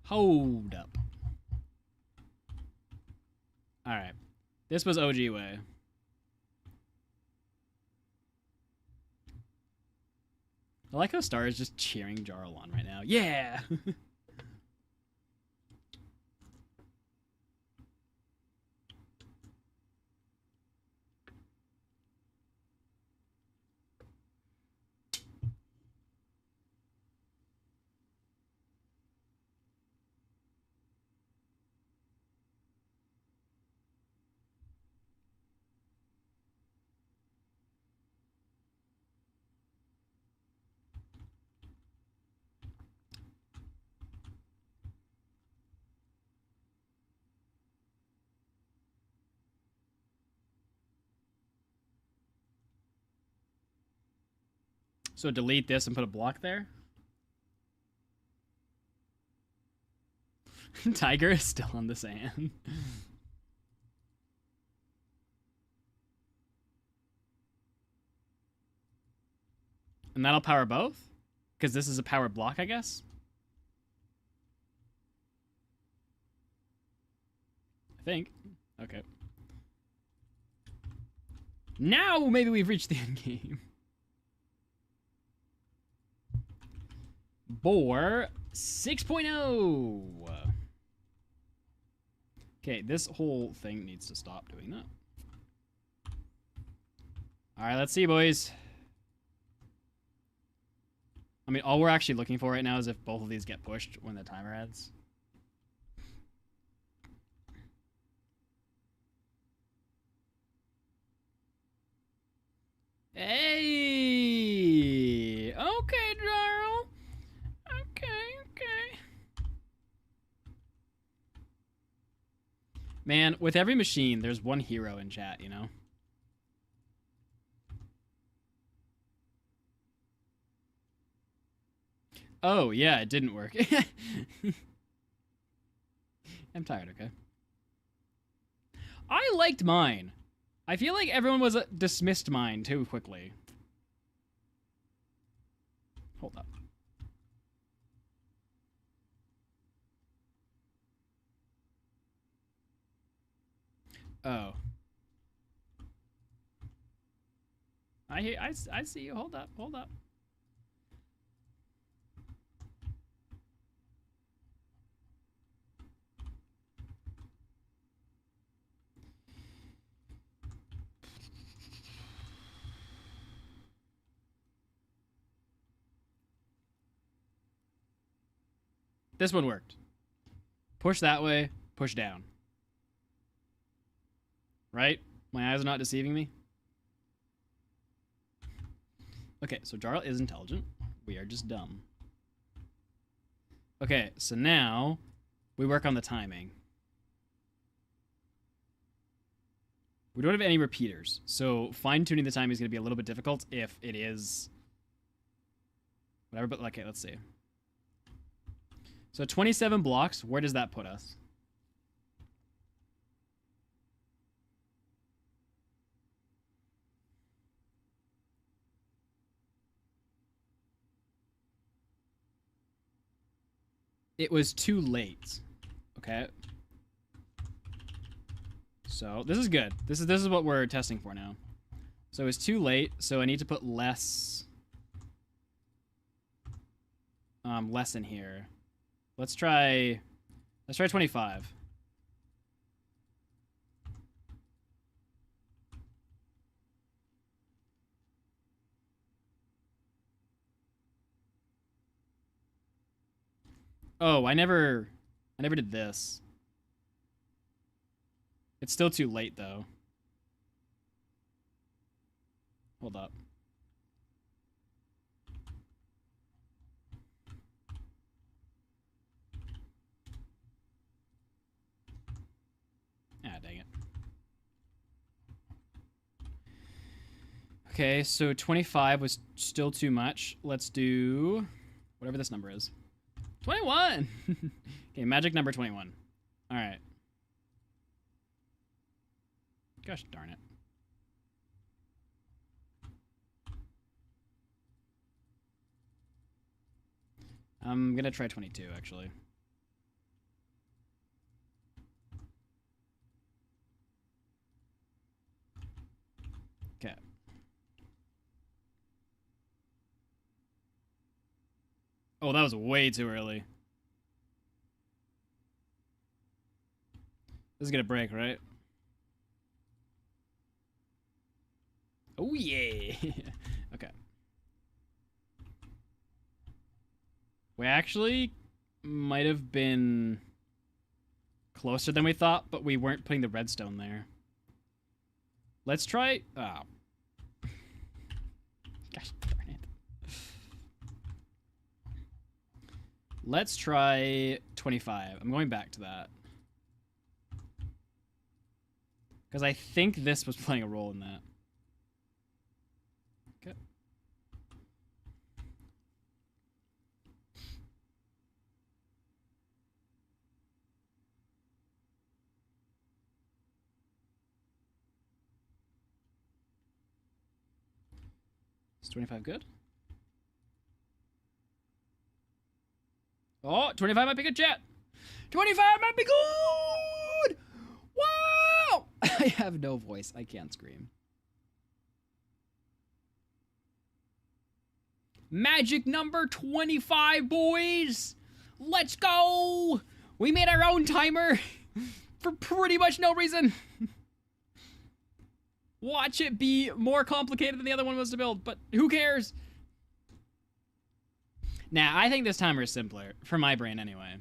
Hold up. Alright. This was OG way. I like how Star is just cheering Jarl on right now. Yeah! So delete this and put a block there? Tiger is still on the sand. And that'll power both? Because this is a powered block, I guess? I think. Okay. Now maybe we've reached the end game. Boar 6.0. Okay, this whole thing needs to stop doing that. All right, let's see, boys. I mean, all we're actually looking for right now is if both of these get pushed when the timer ends. Hey! Okay, Jarl. Okay. Man, with every machine, there's one hero in chat, you know? Oh, yeah, it didn't work. I'm tired, okay? I liked mine. I feel like everyone was dismissed mine too quickly. Hold up. Oh. I see you. Hold up. This one worked. Push that way, push down. Right? My eyes are not deceiving me. Okay, so Jarl is intelligent. We are just dumb. Okay, so now we work on the timing. We don't have any repeaters, so fine-tuning the timing is going to be a little bit difficult if it is... Whatever, but okay, let's see. So 27 blocks, where does that put us? It was too late. Okay. So this is good. This is what we're testing for now. So it's too late, so I need to put less in here. Let's try 25. Oh, I never did this. It's still too late though. Hold up. Ah, dang it. Okay, so 25 was still too much. Let's do whatever this number is. 21! Okay, magic number 21. Alright. Gosh darn it. I'm gonna try 22, actually. Okay. Oh, that was way too early. This is gonna break, right? Oh, yeah. Okay. We actually might have been closer than we thought, but we weren't putting the redstone there. Let's try... Oh. Gosh darn it. Let's try 25. I'm going back to that. Because I think this was playing a role in that. Okay. Is 25 good? Oh, 25 might be good, chat. 25 might be good! I have no voice. I can't scream. Magic number 25, boys! Let's go! We made our own timer for pretty much no reason. Watch it be more complicated than the other one was to build, but who cares? Nah, I think this timer is simpler, for my brain anyway.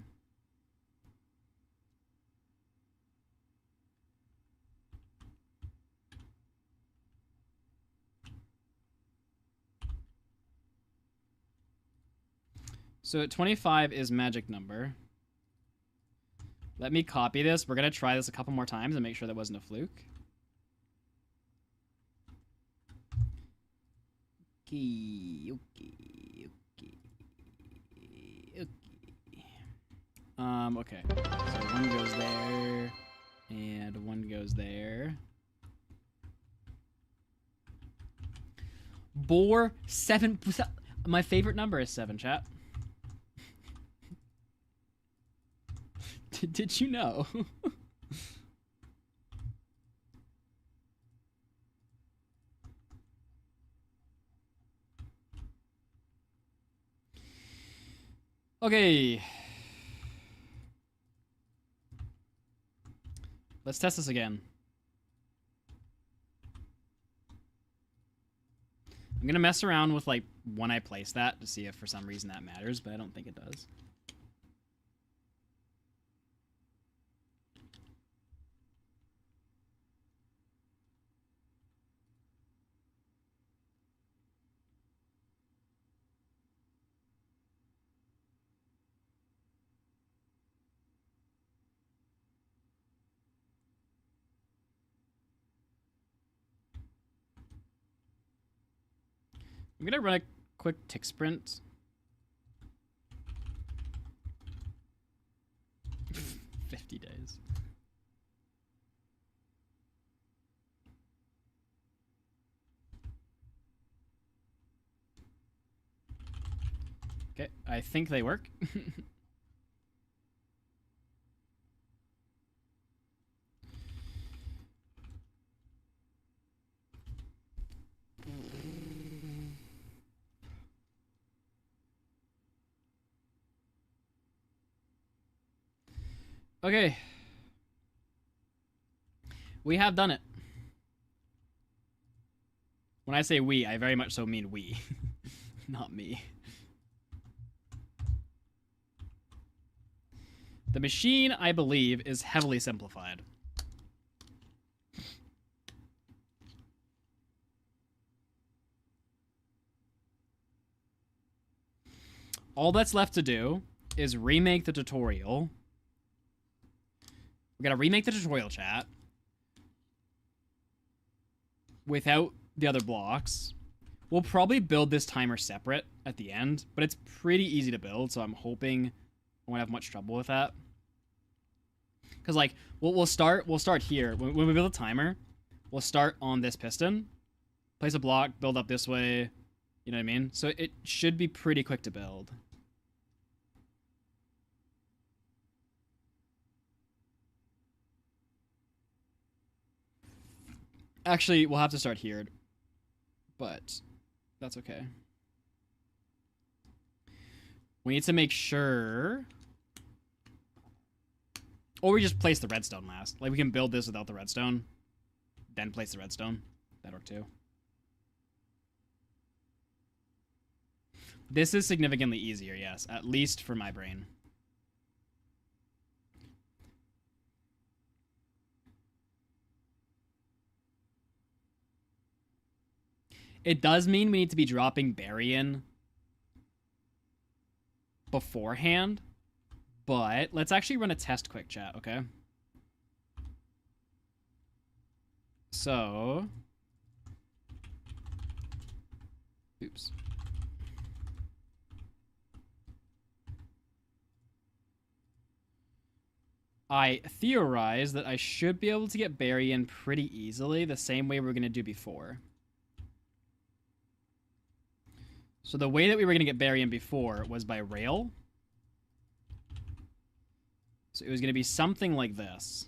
So 25 is magic number. Let me copy this. We're going to try this a couple more times and make sure that wasn't a fluke. Okay. Okay. So one goes there, and one goes there. Boar 7. My favorite number is 7, chat. Did you know? Okay. Let's test this again. I'm gonna mess around with like when I place that to see if for some reason that matters, but I don't think it does. I'm gonna run a quick tick sprint. 50 days. Okay, I think they work. Okay. We have done it. When I say we, I very much so mean we. Not me. The machine, I believe, is heavily simplified. All that's left to do is remake the tutorial. We gotta remake the tutorial, chat, without the other blocks. We'll probably build this timer separate at the end, but it's pretty easy to build, so I'm hoping I won't have much trouble with that. Because like we'll start here when we build a timer. We'll start on this piston, place a block, build up this way. You know what I mean? So it should be pretty quick to build. Actually, we'll have to start here, but that's okay. We need to make sure... Or we just place the redstone last. Like, we can build this without the redstone, then place the redstone. That'll work too. This is significantly easier, yes. At least for my brain. It does mean we need to be dropping Barian beforehand, but let's actually run a test quick, chat, okay? So... Oops. I theorize that I should be able to get Barian pretty easily, the same way we were going to do before. So the way that we were going to get Barian before was by rail. So it was going to be something like this.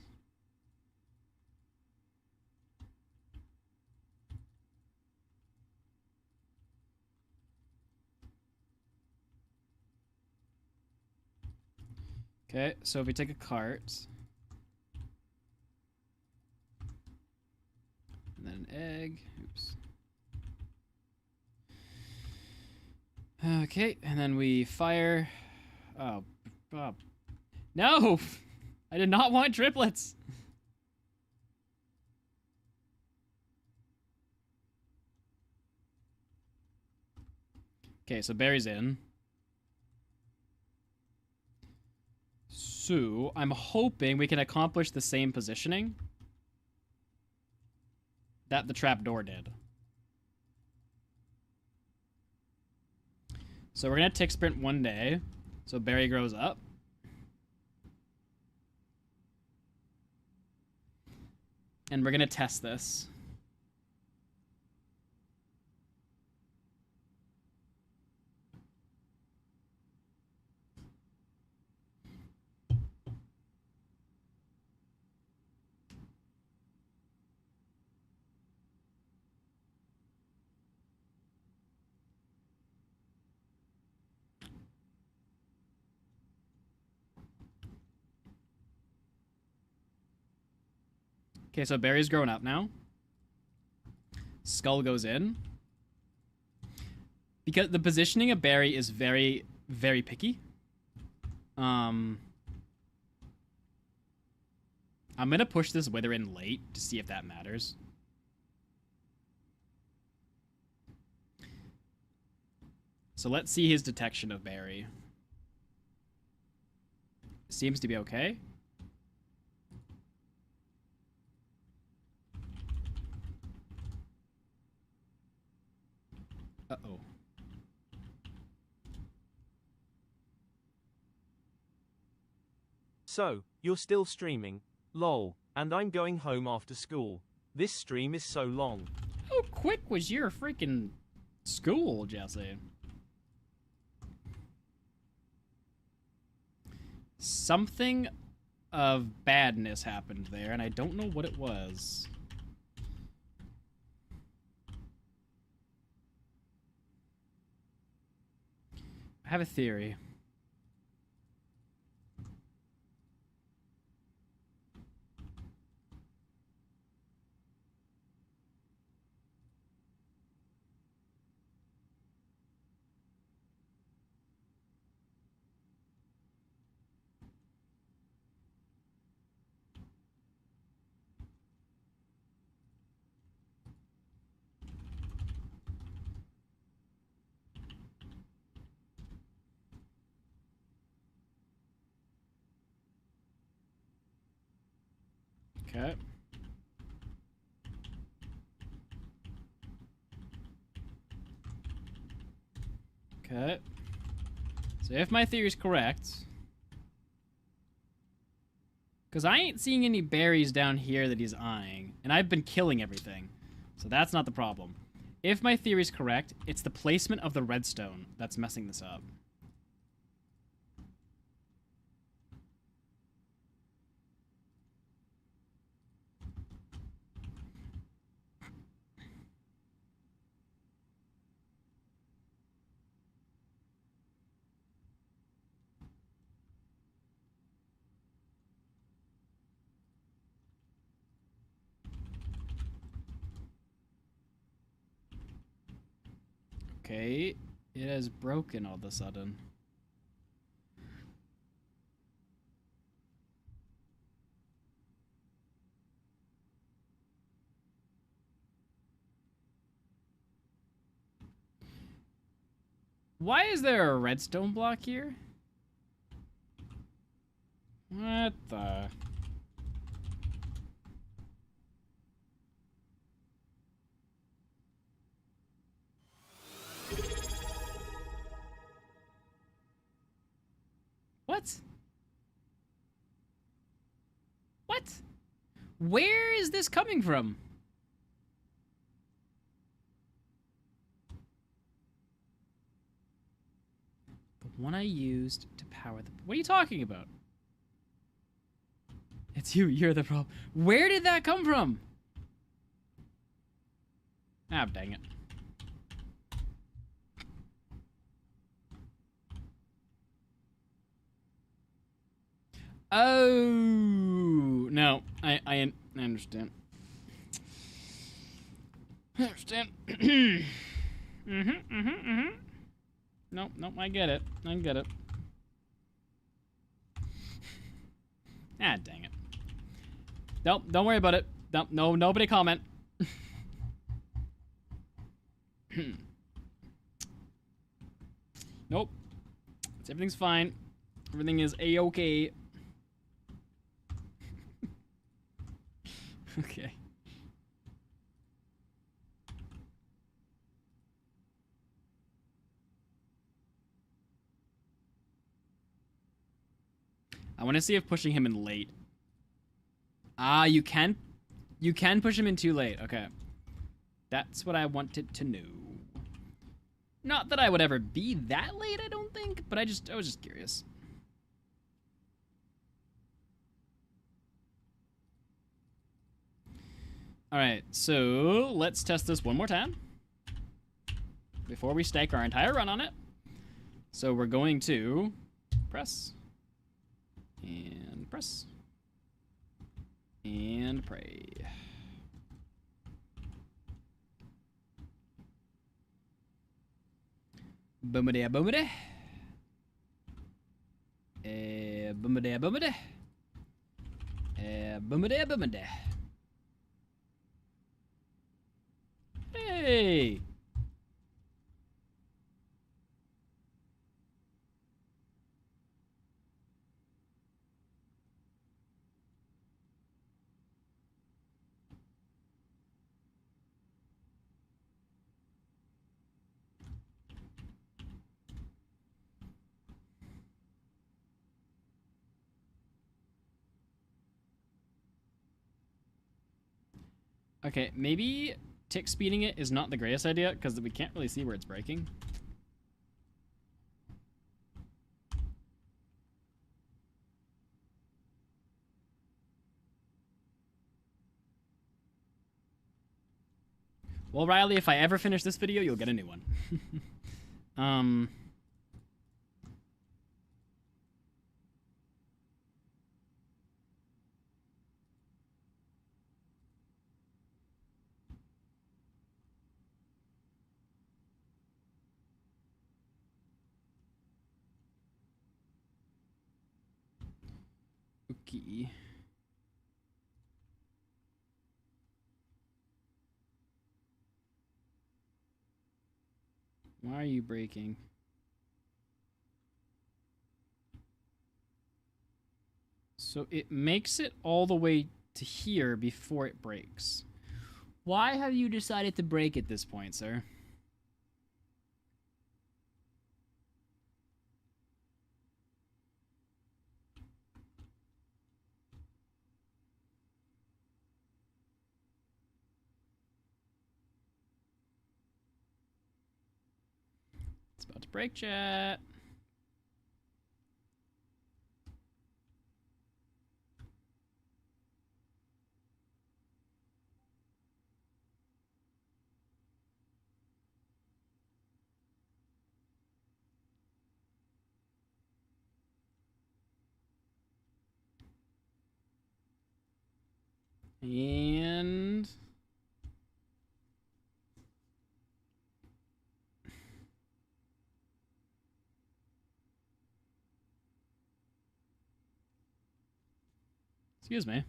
Okay, so if we take a cart. And then an egg. Oops. Okay, and then we fire. Oh, no! I did not want triplets! Okay, so Barry's in. So, I'm hoping we can accomplish the same positioning that the trapdoor did. So we're going to tick sprint 1 day. So Barry grows up. And we're going to test this. Okay, so Barry's grown up now. Skull goes in. Because the positioning of Barry is very, very picky. I'm going to push this Wither in late to see if that matters. So let's see his detection of Barry. Seems to be okay. Uh-oh. So, you're still streaming? Lol. And I'm going home after school. This stream is so long. How quick was your freaking school, Jesse? Something of badness happened there, and I don't know what it was. I have a theory. Okay. Okay. So if my theory is correct, because I ain't seeing any berries down here that he's eyeing, and I've been killing everything, so that's not the problem. If my theory is correct, it's the placement of the redstone that's messing this up. Okay, it has broken all of a sudden. Why is there a redstone block here? What the... What? What? Where is this coming from? The one I used to power the... What are you talking about? It's you. You're the problem. Where did that come from? Ah, dang it. Oh no, I understand. I understand. Nope, nope, I get it. I get it. Ah, dang it. Nope, don't worry about it. Nope, no, nobody comment. Nope. Everything's fine. Everything is a-okay. Okay. I want to see if pushing him in late. Ah, you can push him in too late. Okay. That's what I wanted to know. Not that I would ever be that late, I don't think, but I was just curious. All right, so let's test this one more time before we stake our entire run on it. So we're going to press and press and pray. Boomity boomity. Boomity boomity. Boomity boomity. Hey. Okay, maybe tick speeding it is not the greatest idea because we can't really see where it's breaking. Well, Riley, if I ever finish this video, you'll get a new one. Okay. Why are you breaking? So it makes it all the way to here before it breaks. Why have you decided to break at this point, sir? It's about to break, chat. And excuse me.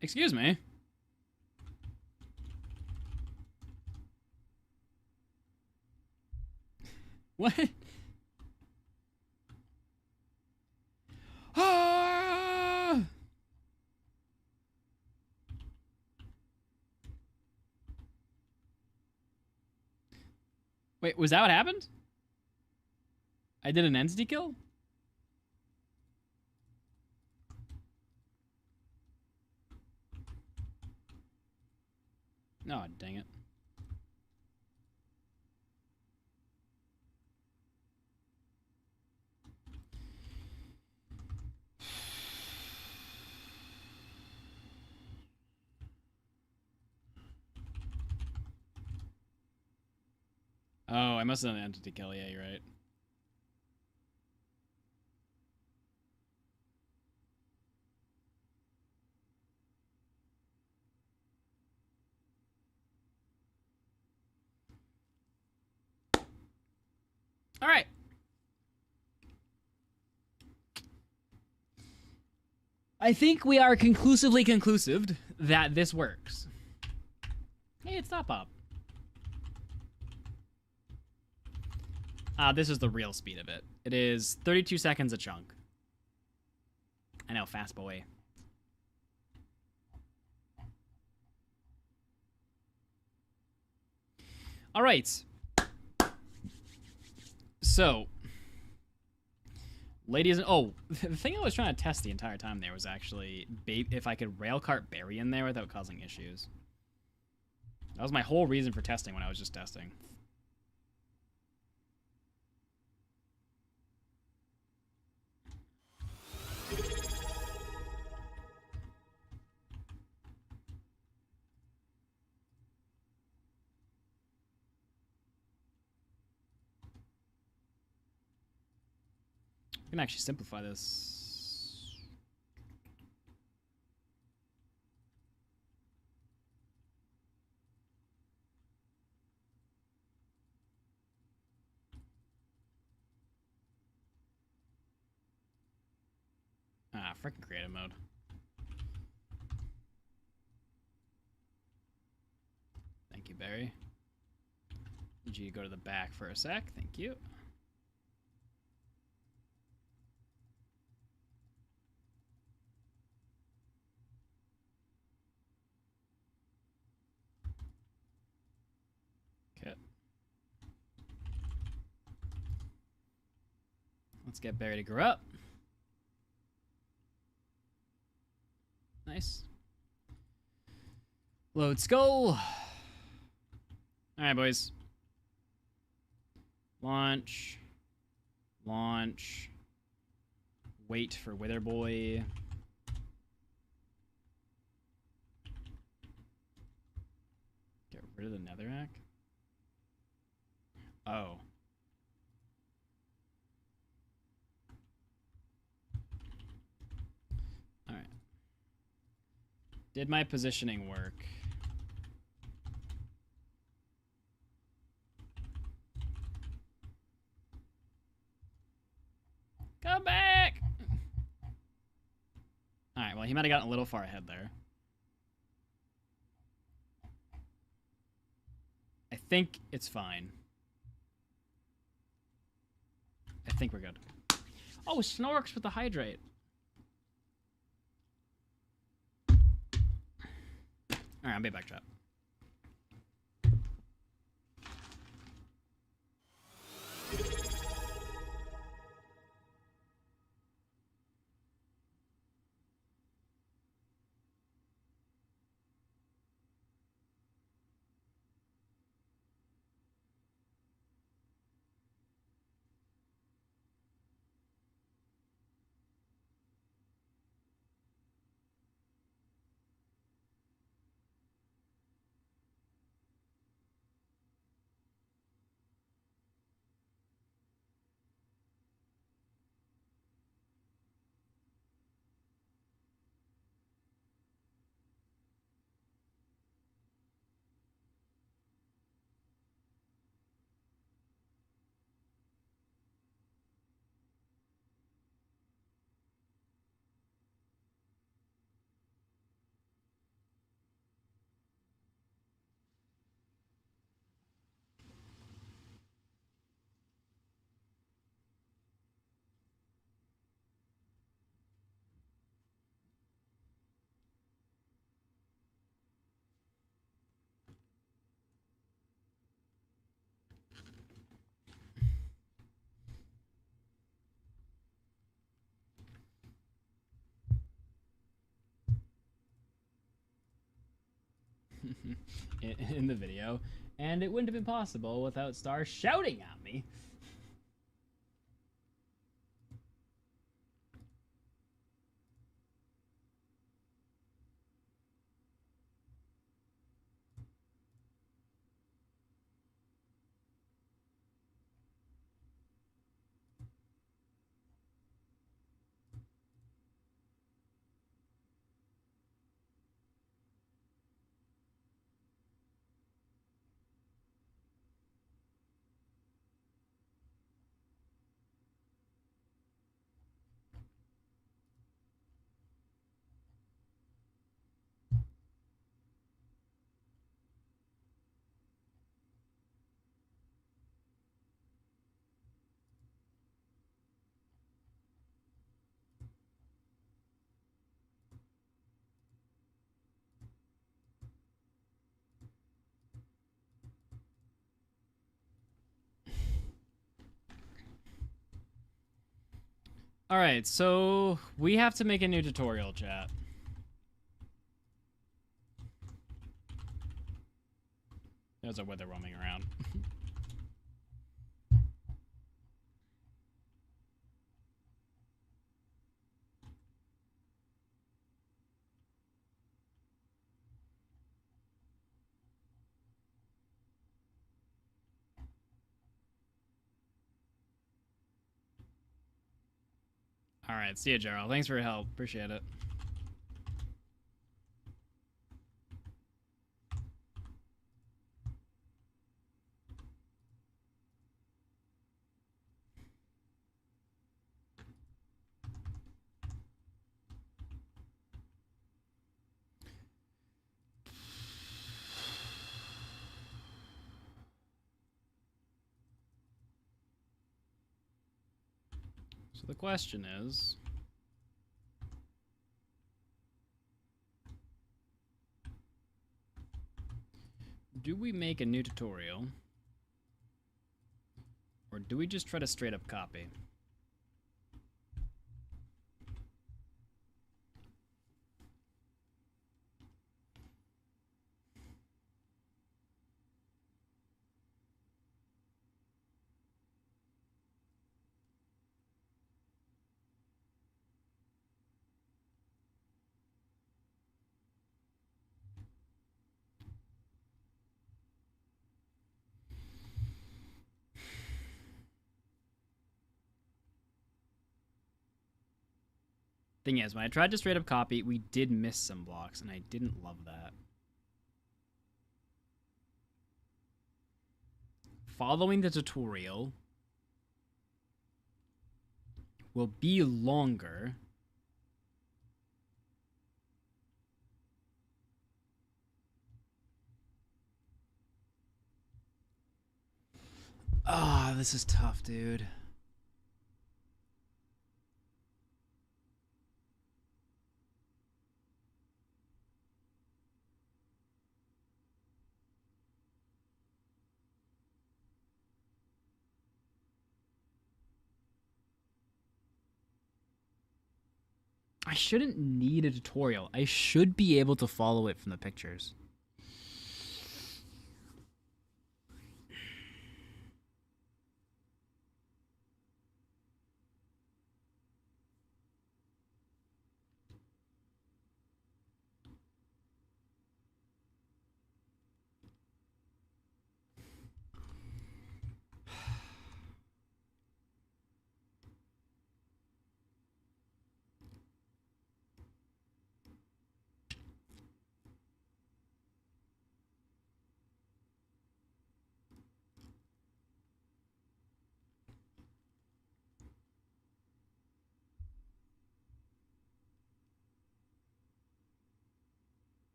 Excuse me. What? Ah! Wait, was that what happened? I did an entity kill? Oh, dang it. Oh, I must have done an entity kill. Yeah, you're right. All right. I think we are conclusively conclusive that this works. Hey, it's not up. This is the real speed of it. It is 32 seconds a chunk. I know, fast boy. All right. So, ladies and the thing I was trying to test the entire time there was actually if I could railcart berry in there without causing issues. That was my whole reason for testing when I was just testing. I can actually simplify this. Freaking creative mode. Thank you, Barry. Need you to go to the back for a sec. Thank you. Okay. Let's get Barry to grow up. Nice. Load skull. All right, boys. Launch. Launch. Wait for Wither Boy. Get rid of the netherrack. Oh. All right. Did my positioning work? Come back! Alright, well, he might have gotten a little far ahead there. I think it's fine. I think we're good. Oh, Snorks with the hydrate. Alright, I'll be back, chat. in the video, and it wouldn't have been possible without Star shouting at me. All right, so we have to make a new tutorial, chat. There's our weather roaming around. All right, see you, Gerald. Thanks for your help. Appreciate it. So the question is, do we make a new tutorial? Or do we just try to straight up copy? Thing is, when I tried to straight up copy, we did miss some blocks, and I didn't love that. Following the tutorial will be longer. Ah, this is tough, dude. I shouldn't need a tutorial. I should be able to follow it from the pictures.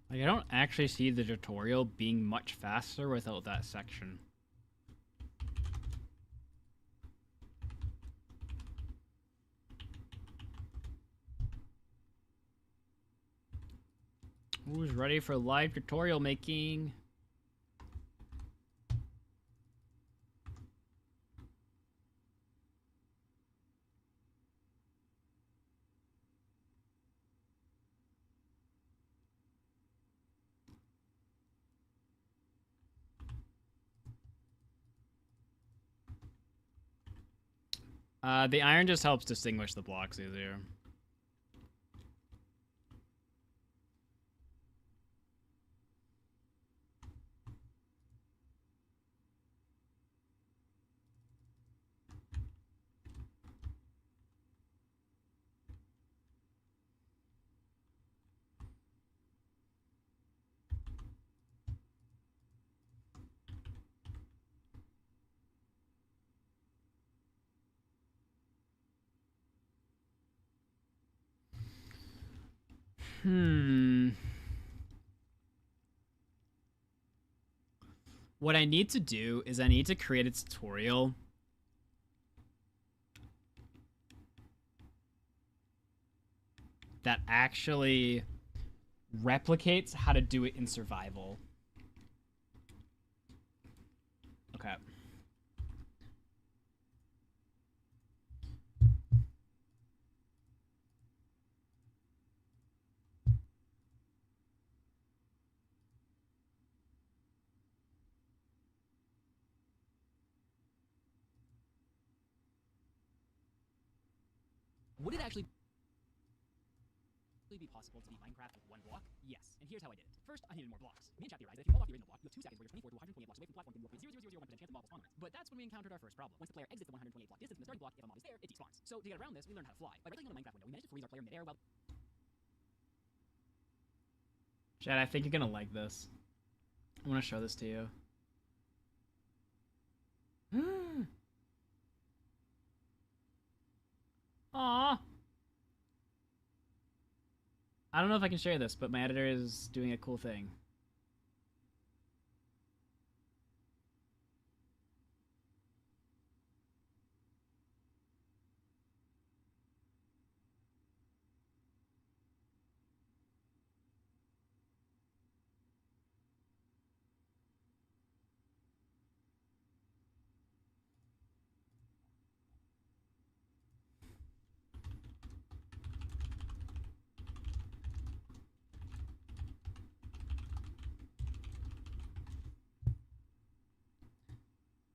Like, I don't actually see the tutorial being much faster without that section. Who's ready for live tutorial making? The iron just helps distinguish the blocks easier. What I need to do is I need to create a tutorial that actually replicates how to do it in survival. Would it actually be possible to beat Minecraft with one block? Yes, and here's how I did it. First, I needed more blocks. Me and Chat theorized that if you fall off the original block, you have 2 seconds where you're 24 to 128 blocks away from the platform, giving you a 0.00001% chance of mob will spawn on it. But that's when we encountered our first problem. Once the player exits the 128 block distance from the starting block, if a mob is there, it despawns. So to get around this, we learned how to fly. By right-clicking on the Minecraft window, we managed to freeze our player midair while... Chat, I think you're gonna like this. I want to show this to you. Aww. I don't know if I can share this, but my editor is doing a cool thing.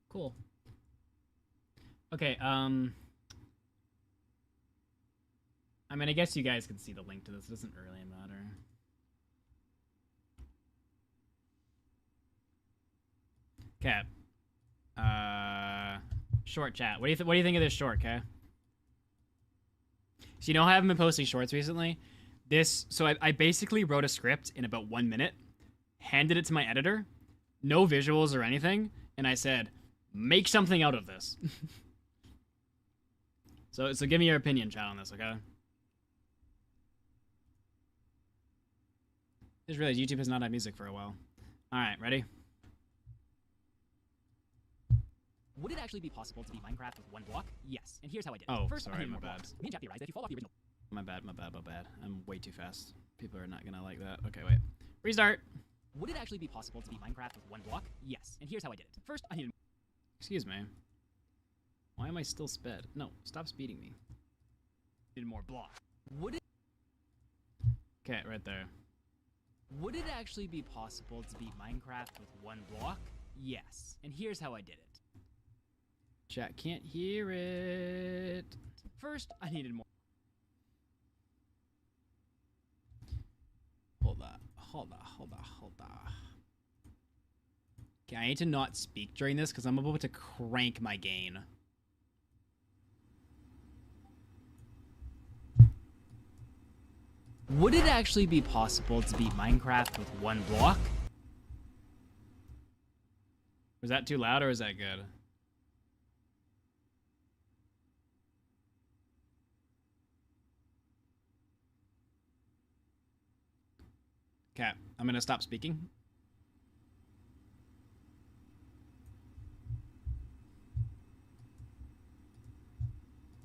Cool. Okay, I mean, I guess you guys can see the link to this. It doesn't really matter. Okay. Short chat. What do you think of this short, okay? So you know how I haven't been posting shorts recently? So I basically wrote a script in about 1 minute, handed it to my editor, no visuals or anything, and I said, make something out of this. So give me your opinion, chat, on this, okay? Just realized YouTube has not had music for a while. Alright, ready? Would it actually be possible to beat Minecraft with one block? Yes, and here's how I did it. Oh, first, sorry, my bad. Me and Chat theorized that if you fall off the original... My bad. I'm way too fast. People are not gonna like that. Okay, wait. Restart! Would it actually be possible to beat Minecraft with one block? Yes, and here's how I did it. First, I needed... Excuse me. Why am I still sped? No, stop speeding me. Need more block. Would it... Okay, right there. Would it actually be possible to beat Minecraft with one block? Yes, and here's how I did it. Chat can't hear it. First, I needed more... Hold on. Okay, I need to not speak during this because I'm about to crank my gain. Would it actually be possible to beat Minecraft with one block? Was that too loud or is that good? Okay, I'm gonna stop speaking.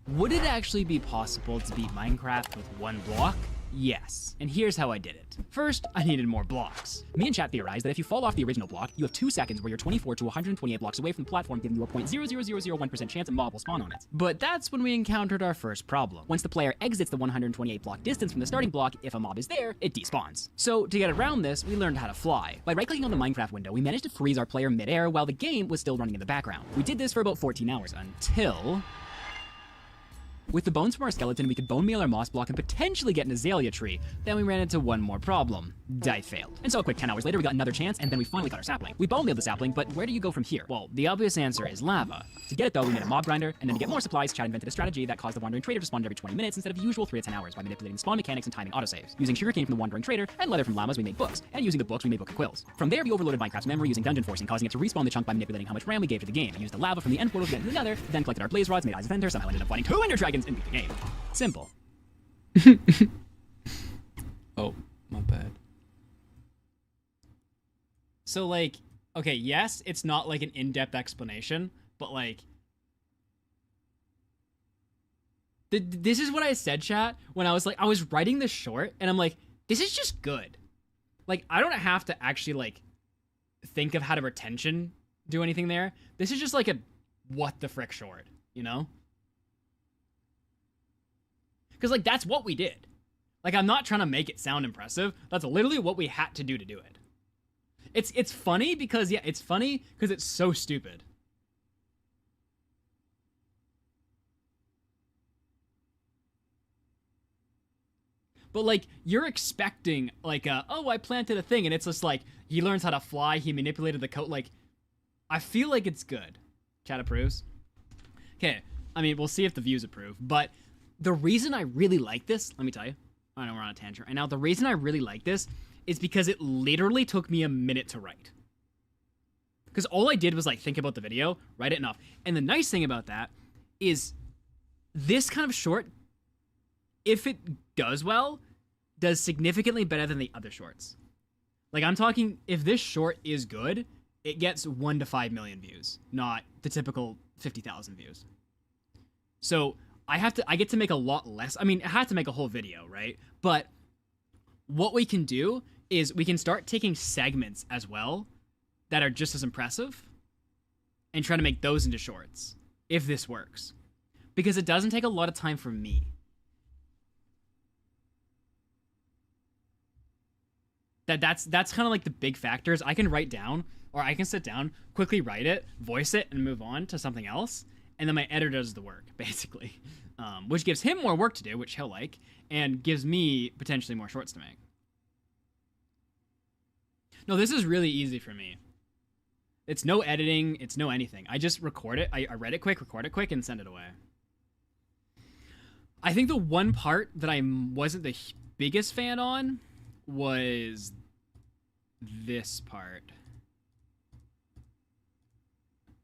Would it actually be possible to beat Minecraft with one block? Yes, and here's how I did it. First, I needed more blocks. Me and Chat theorized that if you fall off the original block, you have 2 seconds where you're 24 to 128 blocks away from the platform, giving you a 0.00001% chance a mob will spawn on it. But that's when we encountered our first problem. Once the player exits the 128 block distance from the starting block, if a mob is there, it despawns. So to get around this, we learned how to fly. By right-clicking on the Minecraft window, we managed to freeze our player midair while the game was still running in the background. We did this for about 14 hours until... With the bones from our skeleton, we could bone meal our moss block and potentially get an azalea tree. Then we ran into one more problem. Die failed. And so a quick 10 hours later, we got another chance, and then we finally got our sapling. We bone mealed the sapling, but where do you go from here? Well, the obvious answer is lava. To get it though, we made a mob grinder, and then to get more supplies, Chad invented a strategy that caused the wandering trader to spawn every 20 minutes instead of the usual 3 to 10 hours by manipulating spawn mechanics and timing autosaves. Using sugarcane from the wandering trader and leather from llamas, we made books. And using the books, we made book of quills. From there, we overloaded Minecraft's memory using dungeon forcing, causing it to respawn the chunk by manipulating how much RAM we gave to the game. We used the lava from the end portal to get into the nether, then collected our blaze rods, made eyes of ender, somehow ended up fighting 2 ender dragons, and beat the game. Simple. Oh, my bad. So, like, okay, yes, it's not like an in-depth explanation, but like, this is what I said, chat, when I was writing this short, and I'm like, this is just good. Like, I don't have to actually, like, think of how to retention do anything there. This is just like a what the frick short, you know? Because, like, that's what we did. Like, I'm not trying to make it sound impressive. That's literally what we had to do it. It's funny because, yeah, it's funny because it's so stupid. But like you're expecting like oh, I planted a thing, and it's just like he learns how to fly, he manipulated the code. Like I feel like it's good. Chat approves. Okay, I mean we'll see if the views approve. But the reason I really like this, let me tell you. I know we're on a tangent right now. The reason I really like this is because it literally took me a minute to write. Because all I did was like think about the video, write it enough. And the nice thing about that is this kind of short, if it does well, does significantly better than the other shorts. Like I'm talking, if this short is good, it gets 1 to 5 million views, not the typical 50,000 views. So I get to make a lot less. I mean, I had to make a whole video, right? But what we can do is we can start taking segments as well that are just as impressive and try to make those into shorts if this works. Because it doesn't take a lot of time for me. That's kind of like the big factors. I can write down, or I can sit down, quickly write it, voice it, and move on to something else. And then my editor does the work, basically. Which gives him more work to do, which he'll like, and gives me potentially more shorts to make. No, this is really easy for me. It's no editing, it's no anything. I just record it, I read it quick, record it quick, and send it away. I think the one part that I wasn't the biggest fan on was this part.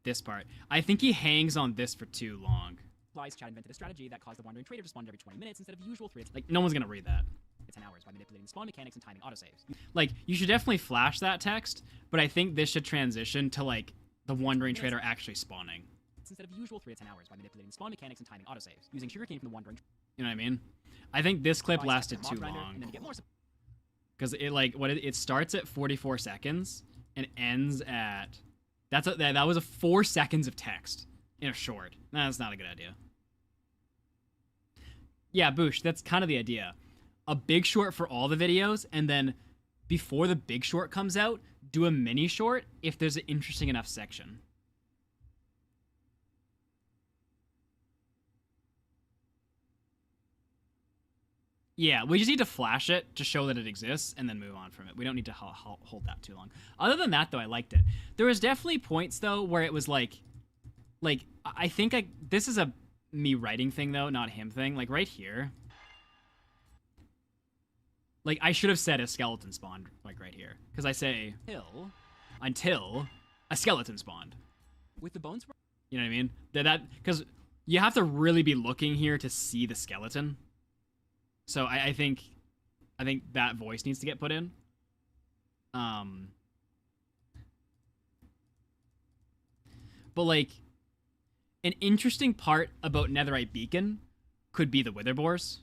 This part. I think he hangs on this for too long. Chat invented a strategy that caused the wandering trader to spawn every 20 minutes instead of the usual 3. Like, no one's gonna read that. It's 10 hours by manipulating spawn mechanics and timing autosaves. Like, you should definitely flash that text, but I think this should transition to, like, the wandering trader actually spawning. Instead of usual 3 to 10 hours by manipulating spawn mechanics and timing autosaves, using sugarcane from the wandering. You know what I mean? I think this clip lasted too long. Because it starts at 44 seconds and ends at... That was a 4 seconds of text in a short. Nah, that's not a good idea. Yeah, Boosh, that's kind of the idea. A big short for all the videos, and then before the big short comes out, do a mini short if there's an interesting enough section. Yeah, we just need to flash it to show that it exists and then move on from it. We don't need to hold that too long. Other than that, though, I liked it. There was definitely points, though, where it was like I think this is a me writing thing, though, not him thing. Like, right here. Like, I should have said a skeleton spawned, like, right here. Because I say, until a skeleton spawned. With the bones? You know what I mean? Because you have to really be looking here to see the skeleton. So I think that voice needs to get put in. But like an interesting part about Netherite Beacon could be the wither boars.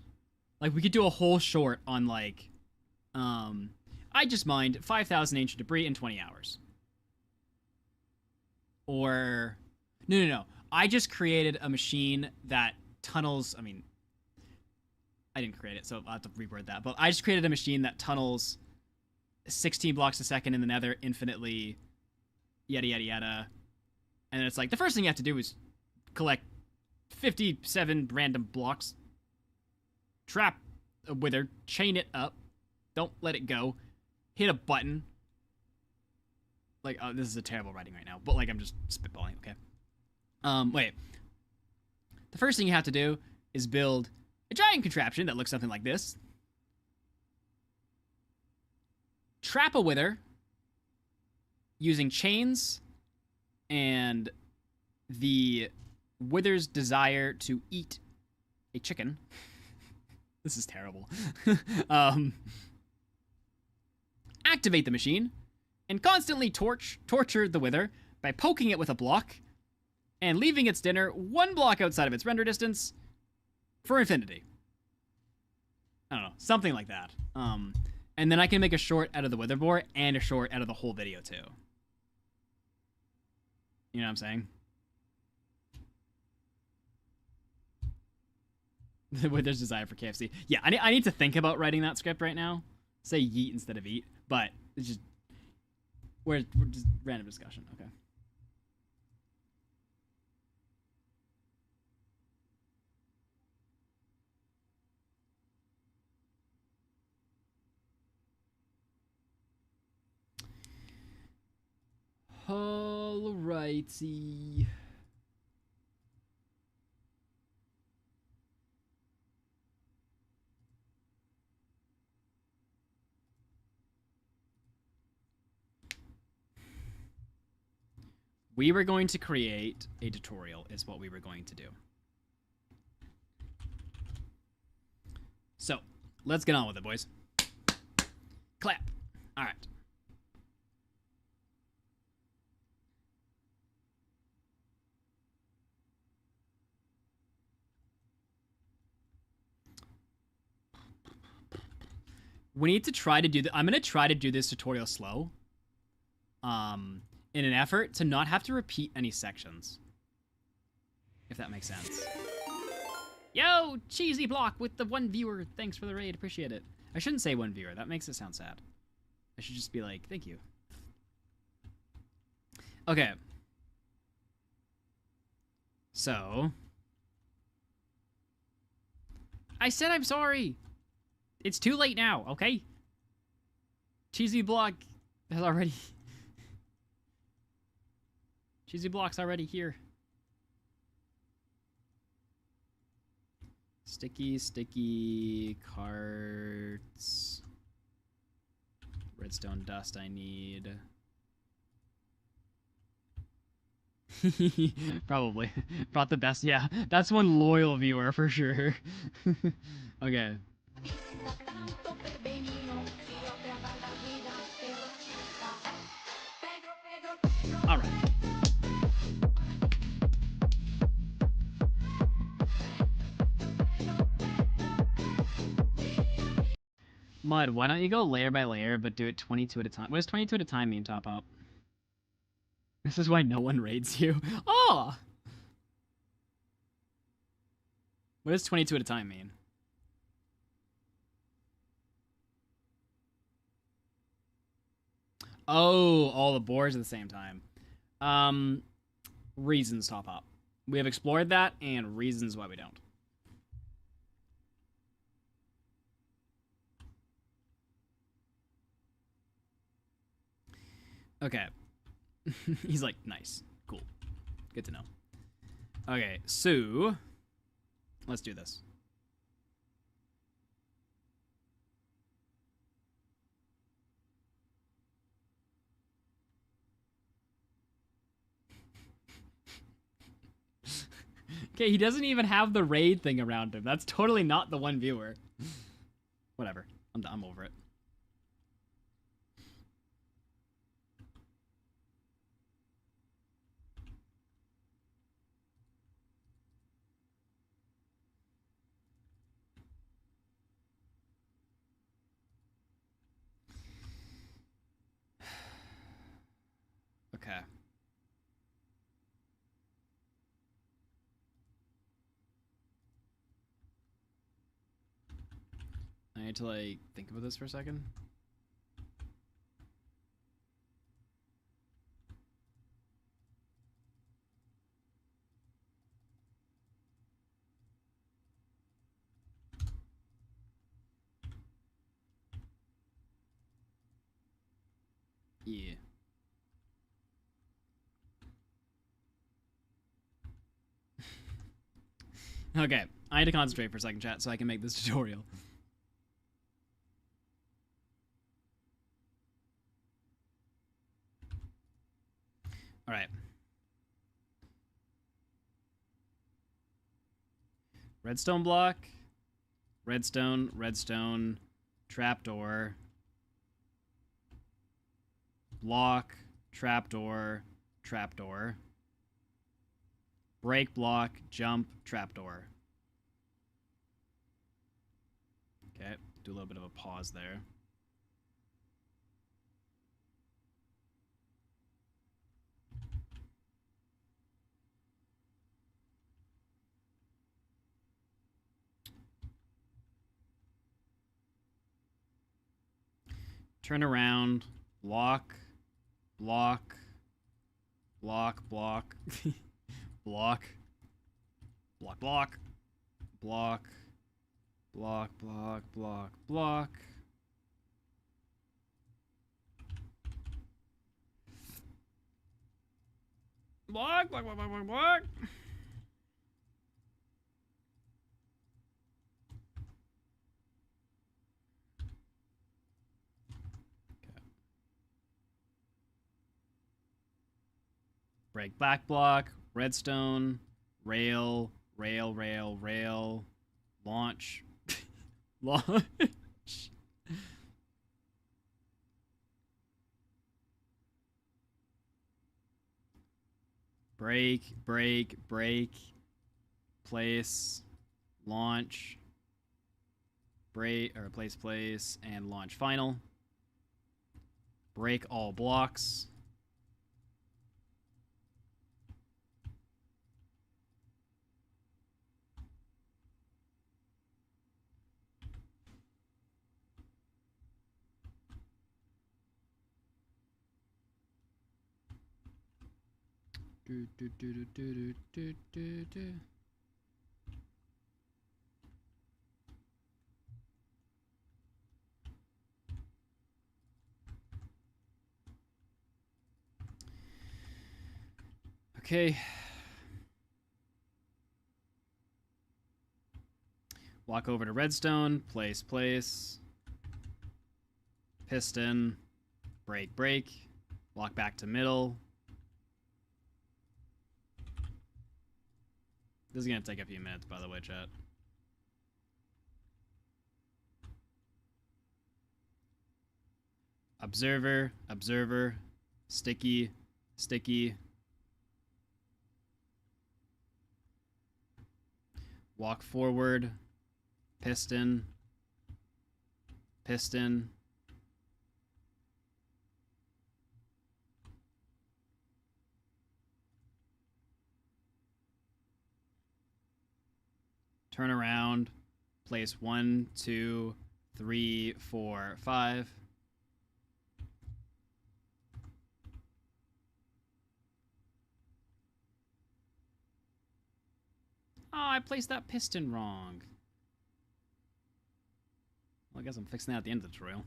Like we could do a whole short on like I just mined 5,000 ancient debris in 20 hours. Or no. I just created a machine that tunnels, I didn't create it, so I'll have to reword that. But I just created a machine that tunnels 16 blocks a second in the nether infinitely, yada, yada, yada. And it's like, the first thing you have to do is collect 57 random blocks, trap a wither, chain it up, don't let it go, hit a button. Like, oh, this is a terrible writing right now, but like, I'm just spitballing, okay? Wait. The first thing you have to do is build a giant contraption that looks something like this. Trap a wither using chains and the wither's desire to eat a chicken. This is terrible. Activate the machine and constantly torture the wither by poking it with a block and leaving its dinner 1 block outside of its render distance for infinity. I don't know, something like that. And then I can make a short out of the wither boar and a short out of the whole video too. You know what I'm saying? The wither's desire for KFC. Yeah, I need to think about writing that script right now. Say yeet instead of eat, but it's just we're just random discussion. Okay. Alrighty. We were going to create a tutorial, is what we were going to do. So, let's get on with it, boys. Clap. All right. We need to try to do I'm going to try to do this tutorial slow. In an effort to not have to repeat any sections. If that makes sense. Yo, Cheesy Block with the 1 viewer. Thanks for the raid. Appreciate it. I shouldn't say 1 viewer. That makes it sound sad. I should just be like, thank you. Okay. So. I said I'm sorry. It's too late now, okay? Cheesy Block has already... Cheesy Block's already here. Sticky carts. Redstone dust I need. Probably. Brought the best. Yeah, that's one loyal viewer for sure. Okay. All right. Mud, why don't you go layer by layer, but do it 22 at a time? What does 22 at a time mean, Top Up? This is why no one raids you. Oh! What does 22 at a time mean? Oh, all the boards at the same time. Reasons, Top Up. We have explored that, and reasons why we don't. Okay. He's like, nice. Cool. Good to know. Okay, so... let's do this. Okay, he doesn't even have the raid thing around him. That's totally not the 1 viewer. Whatever. I'm over it. Okay. I need to, like, think about this for a second. Yeah. Okay, I need to concentrate for a second, chat, so I can make this tutorial. Alright. Redstone block. Redstone. Trapdoor. Block. Trapdoor. Break block. Jump. Trapdoor. Okay, do a little bit of a pause there. Turn around, block, block, block, block, block, block, block, block, block, block, block, block. Block, block, block, block, block, block. Break black block, redstone, rail, rail, rail, rail, launch, launch. Break, break, break, place, launch, break, or place, and launch final. Break all blocks. Do, do, do, do, do, do, do, do. Okay. Walk over to redstone, place, piston, break, break, walk back to middle. This is gonna take a few minutes, by the way, chat. Observer, observer, sticky, sticky. Walk forward, piston, piston. Turn around, place 1, 2, 3, 4, 5. Oh, I placed that piston wrong. Well, I guess I'm fixing that at the end of the tutorial.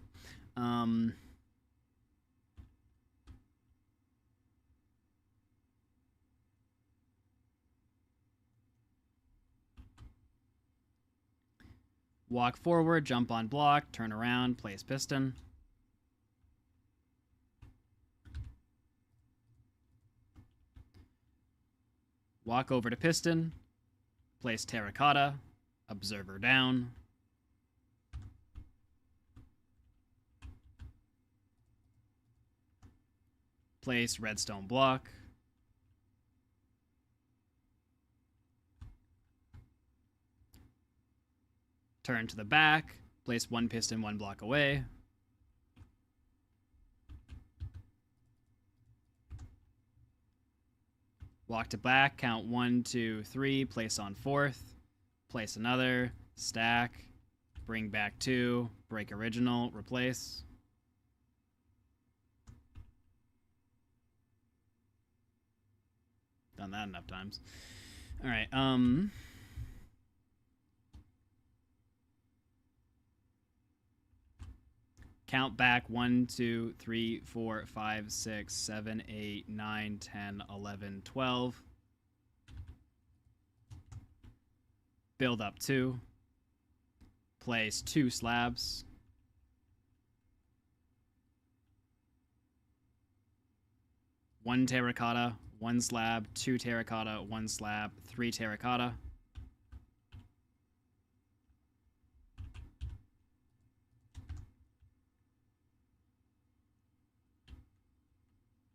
Walk forward, jump on block, turn around, place piston. Walk over to piston, place terracotta, observer down. Place redstone block. Turn to the back, place 1 piston 1 block away. Walk to back, count 1, 2, 3, place on 4th, place another, stack, bring back 2, break original, replace. Done that enough times. All right, count back 1, 2, 3, 4, 5, 6, 7, 8, 9, 10, 11, 12. Build up 2. Place 2 slabs. One terracotta, 1 slab, 2 terracotta, 1 slab, 3 terracotta.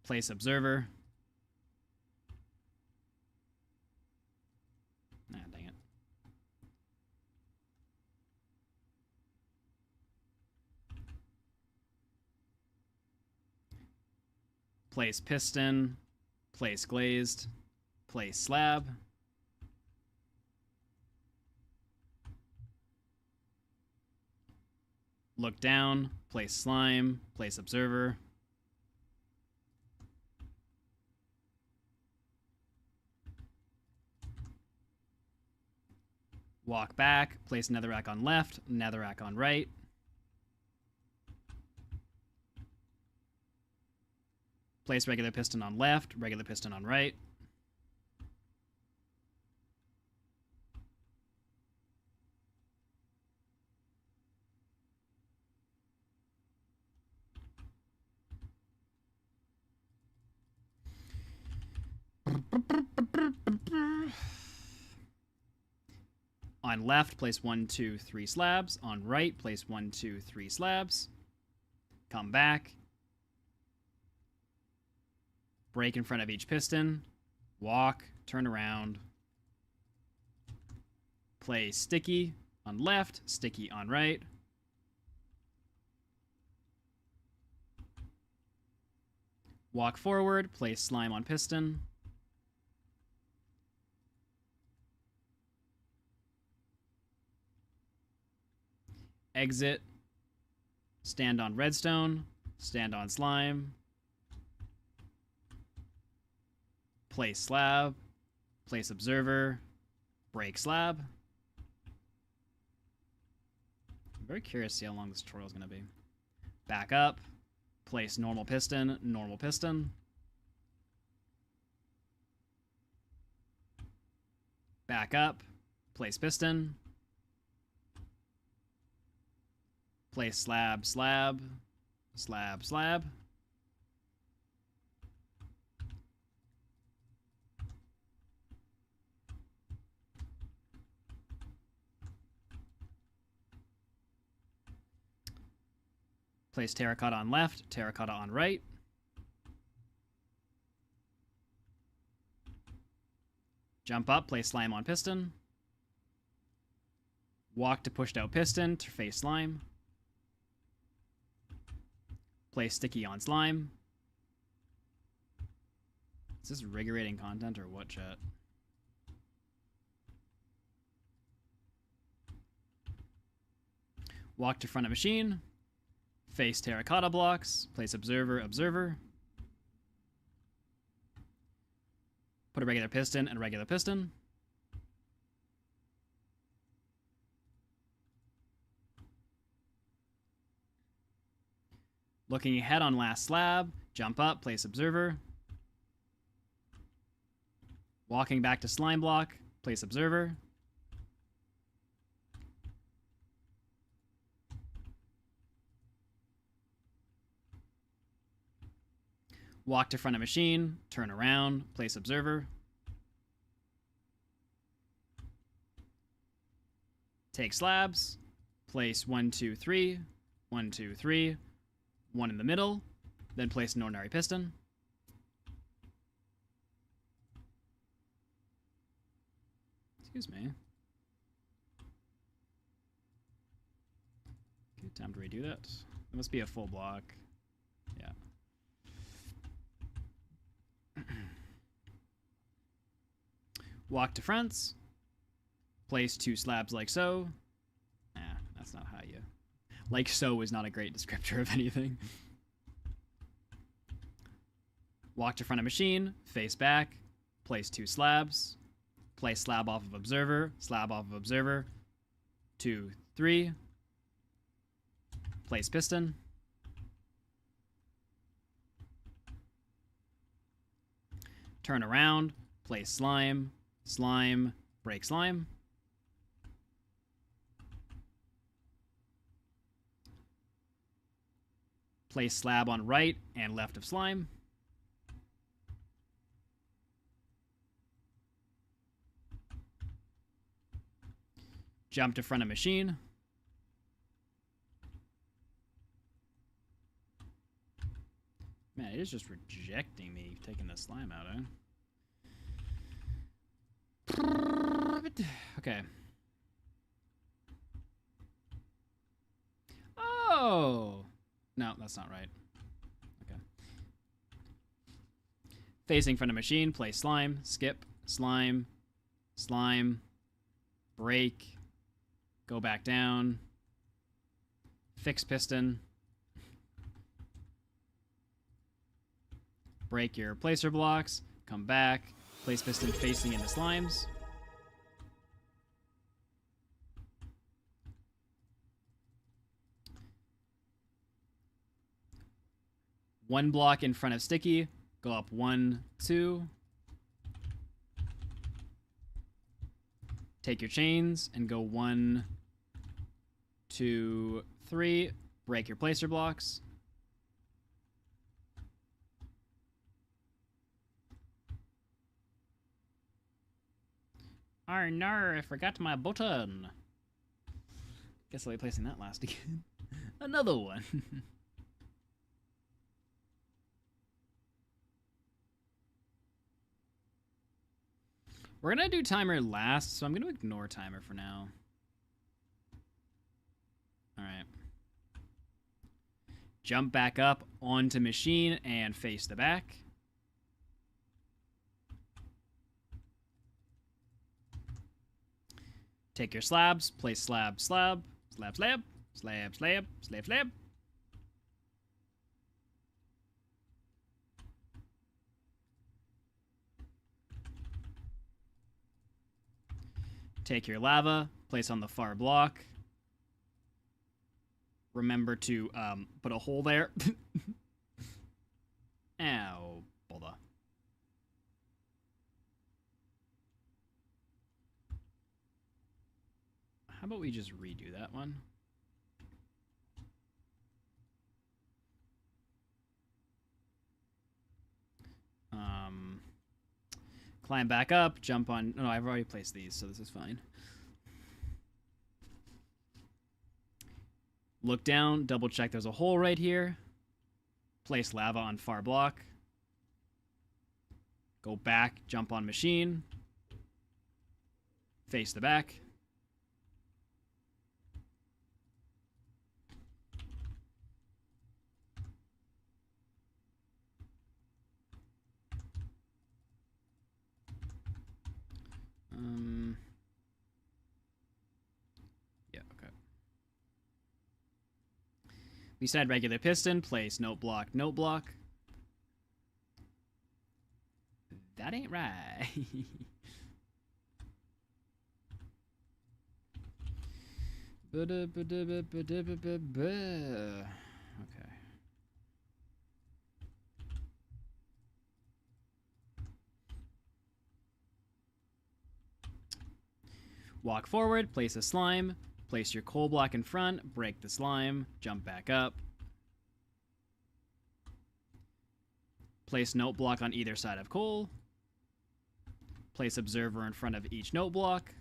Place observer. Ah, dang it. Place piston. Place glazed. Place slab. Look down. Place slime. Place observer. Walk back, place netherrack on left, netherrack on right. Place regular piston on left, regular piston on right. On left, place 1, 2, 3 slabs. On right, place 1, 2, 3 slabs. Come back. Break in front of each piston. Walk, turn around. Place sticky on left, sticky on right. Walk forward, place slime on piston. Exit. Stand on redstone. Stand on slime. Place slab. Place observer. Break slab. I'm very curious to see how long this tutorial is going to be. Back up. Place normal piston. Normal piston. Back up. Place piston. Place slab, slab, slab, slab. Place terracotta on left, terracotta on right. Jump up, place slime on piston. Walk to pushed out piston to face slime. Place sticky on slime. Is this rigurating content or what, chat? Walk to front of machine. Face terracotta blocks. Place observer, observer. Put a regular piston and a regular piston. Looking ahead on last slab. Jump up, place observer. Walking back to slime block. Place observer. Walk to front of machine, turn around, place observer. Take slabs, place 1, 2, 3, 1, 2, 3, 1 in the middle, then place an ordinary piston. Excuse me. Okay, time to redo that. That must be a full block. Yeah. Walk to fronts. Place 2 slabs like so. That's not how you... Like so is not a great descriptor of anything. Walk to front of machine. Face back. Place 2 slabs. Place slab off of observer. Slab off of observer. 2, 3. Place piston. Turn around. Place slime. Slime, break slime. Place slab on right and left of slime. Jump to front of machine. Man, it is just rejecting me taking the slime out, eh? Okay. Oh! No, that's not right. Okay. Facing front of machine, place slime, skip, slime, slime, break, go back down, fix piston, break your placer blocks, come back, place piston facing into slimes. One block in front of sticky, go up 1, 2. Take your chains and go 1, 2, 3. Break your placer blocks. Oh no, I forgot my button. Guess I'll be placing that last again. Another one. We're gonna do timer last, so I'm gonna ignore timer for now. Alright. Jump back up onto machine and face the back. Take your slabs, place slab, slab, slab, slab, slab, slab, slab, slab. Take your lava, place on the far block. Remember to put a hole there. Ow, bother. How about we just redo that one? Climb back up, jump on... No, I've already placed these, so this is fine. Look down, double check there's a hole right here. Place lava on far block. Go back, jump on machine. Face the back. Yeah, okay. Beside regular piston, place note block, note block. That ain't right. Okay. Walk forward, place a slime, place your coal block in front, break the slime, jump back up. Place note block on either side of coal. Place observer in front of each note block.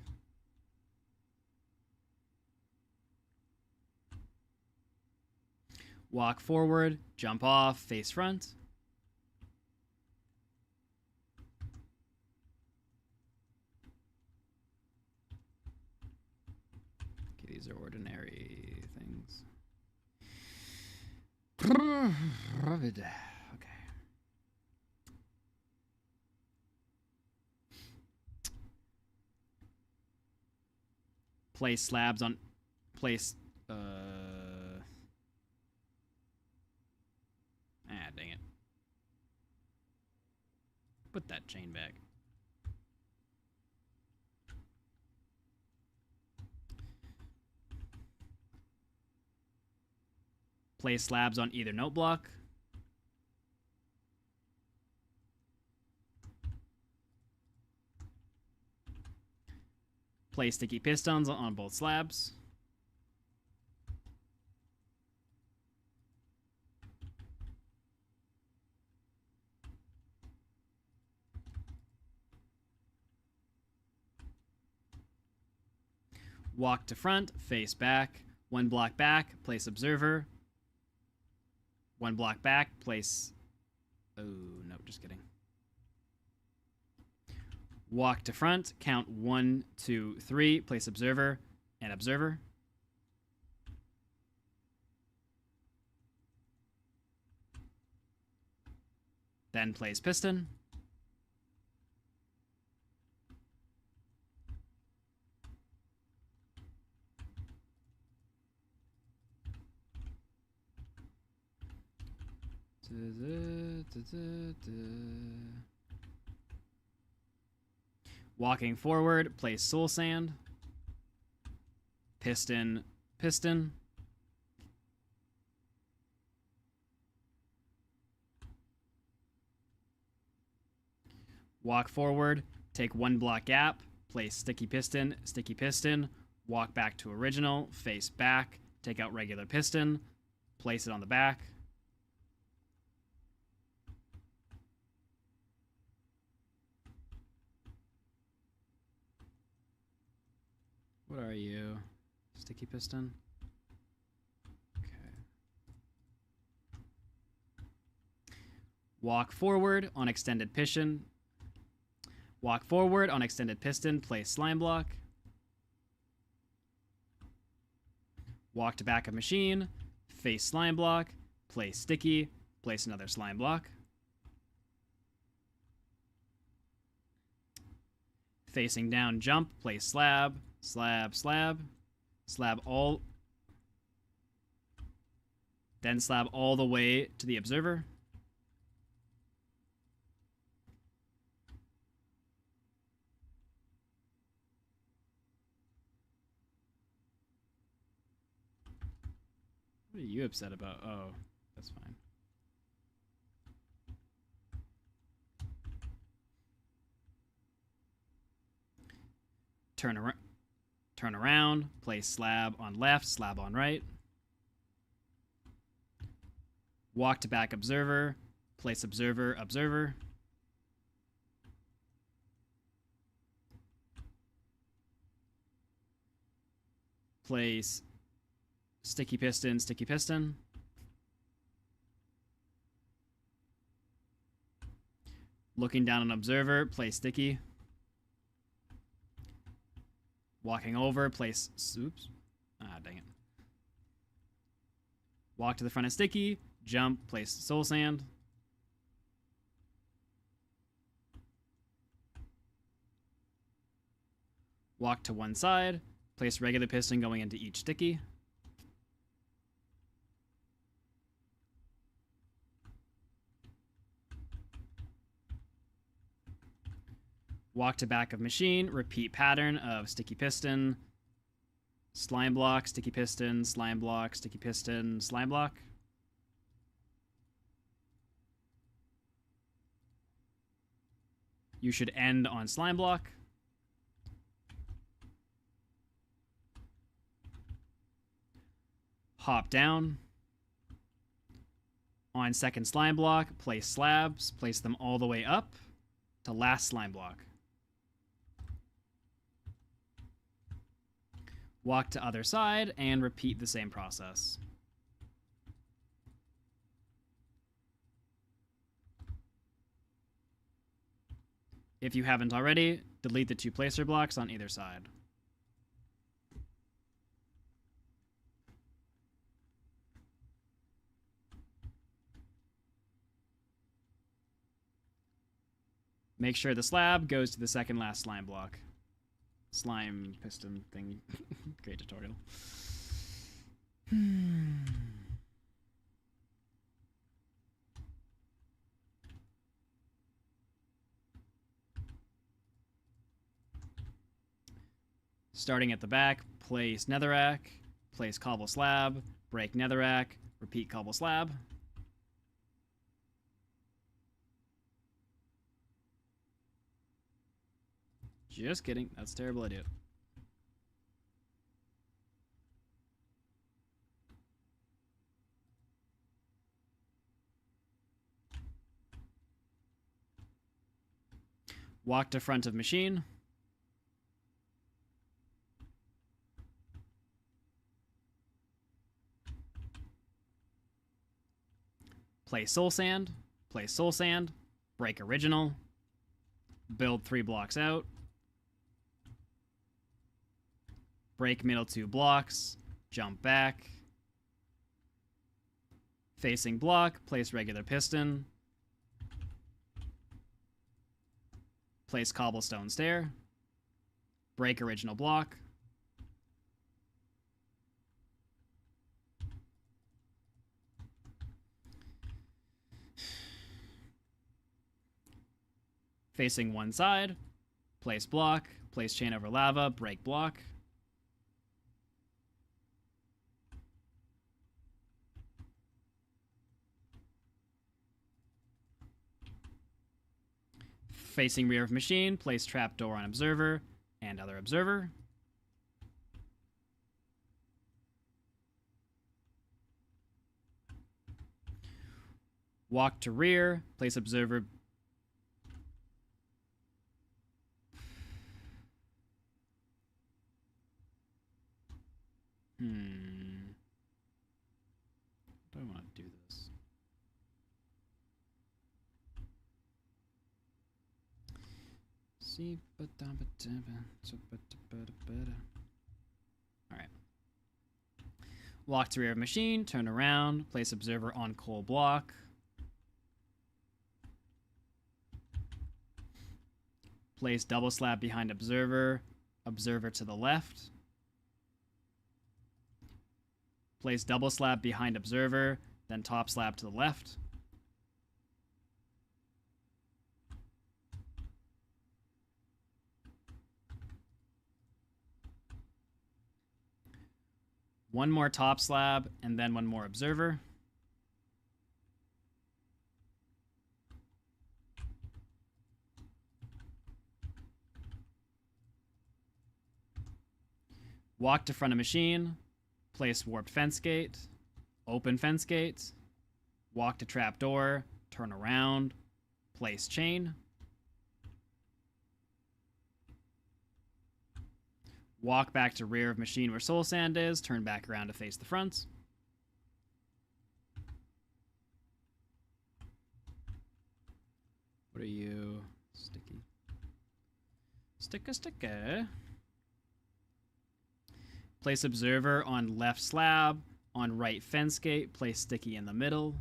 Walk forward, jump off, face front. Okay, these are ordinary things. Okay. Place slabs on... Place... dang it. Put that chain back. Place slabs on either note block. Place sticky pistons on both slabs. Walk to front, face back. One block back, place observer. One block back, place... Oh, no, just kidding. Walk to front, count 1, 2, 3, place observer and observer. Then place piston. Walking forward, place soul sand. Piston, piston. Walk forward, take one block gap, place sticky piston, walk back to original, face back, take out regular piston, place it on the back. What are you? Sticky piston? Okay. Walk forward on extended piston. Walk forward on extended piston. Place slime block. Walk to back of machine. Face slime block. Place sticky. Place another slime block. Facing down, jump. Place slab. Slab, slab. Slab all. Then slab all the way to the observer. What are you upset about? Oh, that's fine. Turn around, place slab on left, slab on right. Walk to back observer, place observer, observer. Place sticky piston, sticky piston. Looking down an observer, place sticky. Walking over, place, oops. Ah, dang it. Walk to the front of sticky, jump, place soul sand. Walk to one side, place regular piston going into each sticky. Walk to back of machine, repeat pattern of sticky piston, slime block, sticky piston, slime block, sticky piston, slime block. You should end on slime block. Hop down. On second slime block, place slabs, place them all the way up to last slime block. Walk to other side and repeat the same process. If you haven't already, delete the two placer blocks on either side. Make sure the slab goes to the second last slime block. Slime piston thing. Great tutorial. Starting at the back, place netherrack, place cobble slab, break netherrack, repeat cobble slab. Just kidding. That's a terrible idea. Walk to front of machine. Play soul sand. Play soul sand. Break original. Build 3 blocks out. Break middle 2 blocks. Jump back. Facing block. Place regular piston. Place cobblestone stair. Break original block. Facing one side. Place block. Place chain over lava. Break block. Facing rear of machine, place trapdoor on observer and other observer. Walk to rear, place observer. How do I want to do this? See, all right. Walk to rear of machine, turn around, place observer on coal block. Place double slab behind observer, observer to the left. Place double slab behind observer, then top slab to the left. One more top slab, and then one more observer. Walk to front of machine, place warped fence gate, open fence gate, walk to trap door, turn around, place chain. Walk back to rear of machine where soul sand is, turn back around to face the front. What are you? Sticky. Sticker. Place observer on left slab, on right fence gate, place sticky in the middle.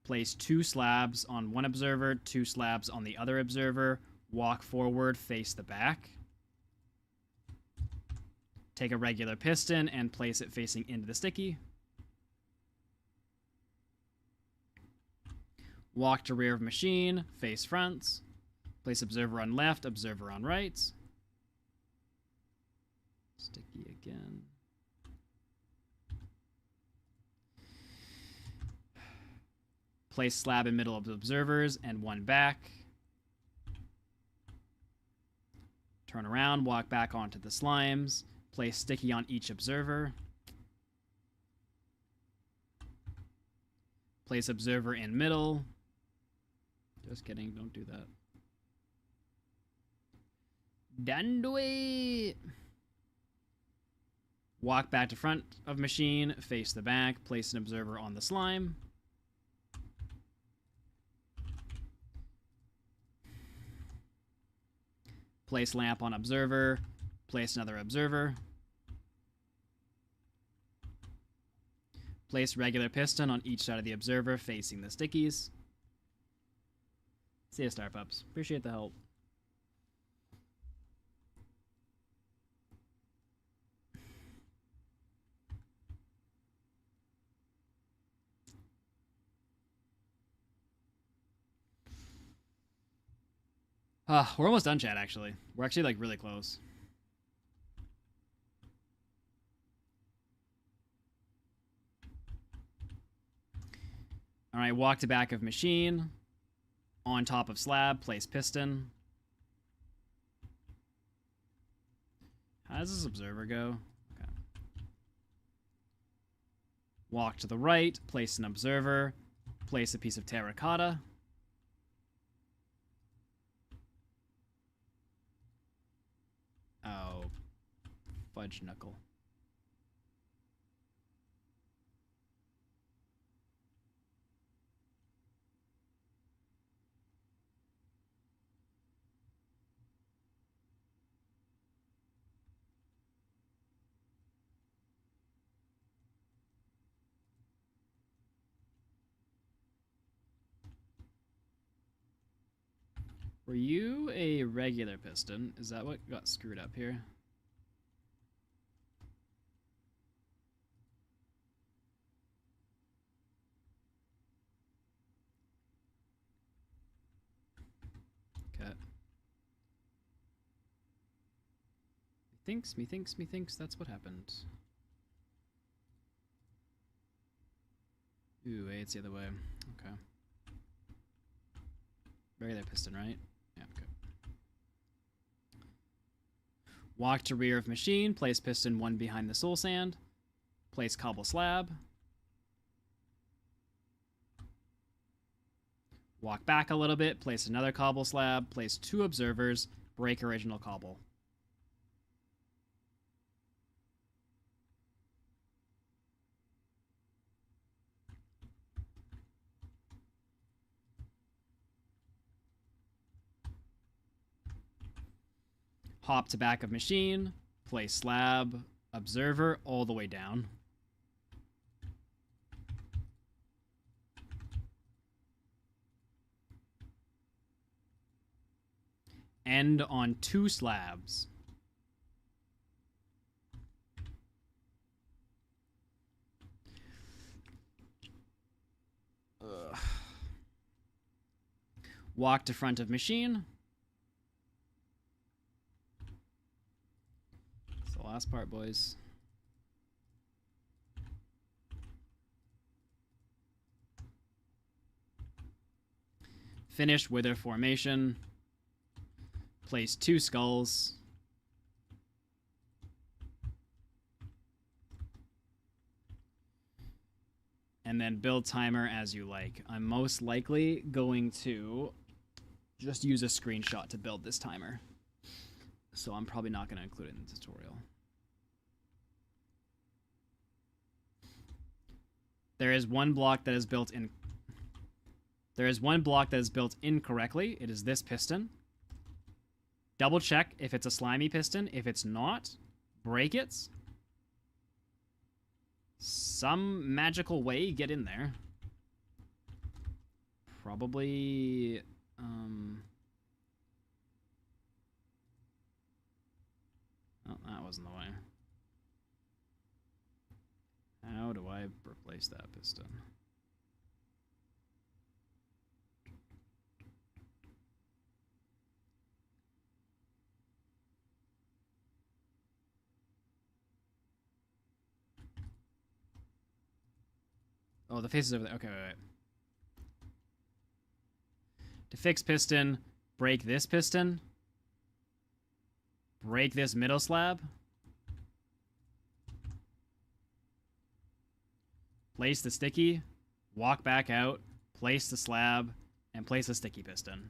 Place 2 slabs on one observer, 2 slabs on the other observer. Walk forward, face the back. Take a regular piston and place it facing into the sticky. Walk to rear of machine, face fronts. Place observer on left, observer on right. Sticky again. Place slab in middle of the observers and one back. Turn around, walk back onto the slimes. Place sticky on each observer. Place observer in middle. Just kidding, don't do that. Don't do it. Walk back to front of machine, face the back, place an observer on the slime. Place lamp on observer, place another observer. Place regular piston on each side of the observer facing the stickies. See ya, Star Pups. Appreciate the help. We're almost done, chat, actually. We're actually, like, really close. All right, walk to back of machine. On top of slab, place piston. How does this observer go? Okay. Walk to the right, place an observer. Place a piece of terracotta. Oh, fudge knuckle. Were you a regular piston? Is that what got screwed up here? Okay. Methinks that's what happened. Ooh, wait, it's the other way. Okay. Regular piston, right? Yeah, okay. Walk to rear of machine, place piston 1 behind the soul sand. Place cobble slab. Walk back a little bit, place another cobble slab, place 2 observers, break original cobble. Hop to back of machine, place slab, observer all the way down. End on 2 slabs. Ugh. Walk to front of machine. That's the last part, boys. Finish wither formation. Place 2 skulls. And then build timer as you like. I'm most likely going to just use a screenshot to build this timer. So I'm probably not going to include it in the tutorial. There is one block that is built in. There is one block that is built incorrectly. It is this piston. Double check if it's a slimy piston. If it's not, break it. Some magical way, get in there. Probably, oh, that wasn't the way. How do I replace that piston? Oh, the face is over there. Okay, wait. To fix piston, break this piston. Break this middle slab. Place the sticky. Walk back out. Place the slab. And place the sticky piston.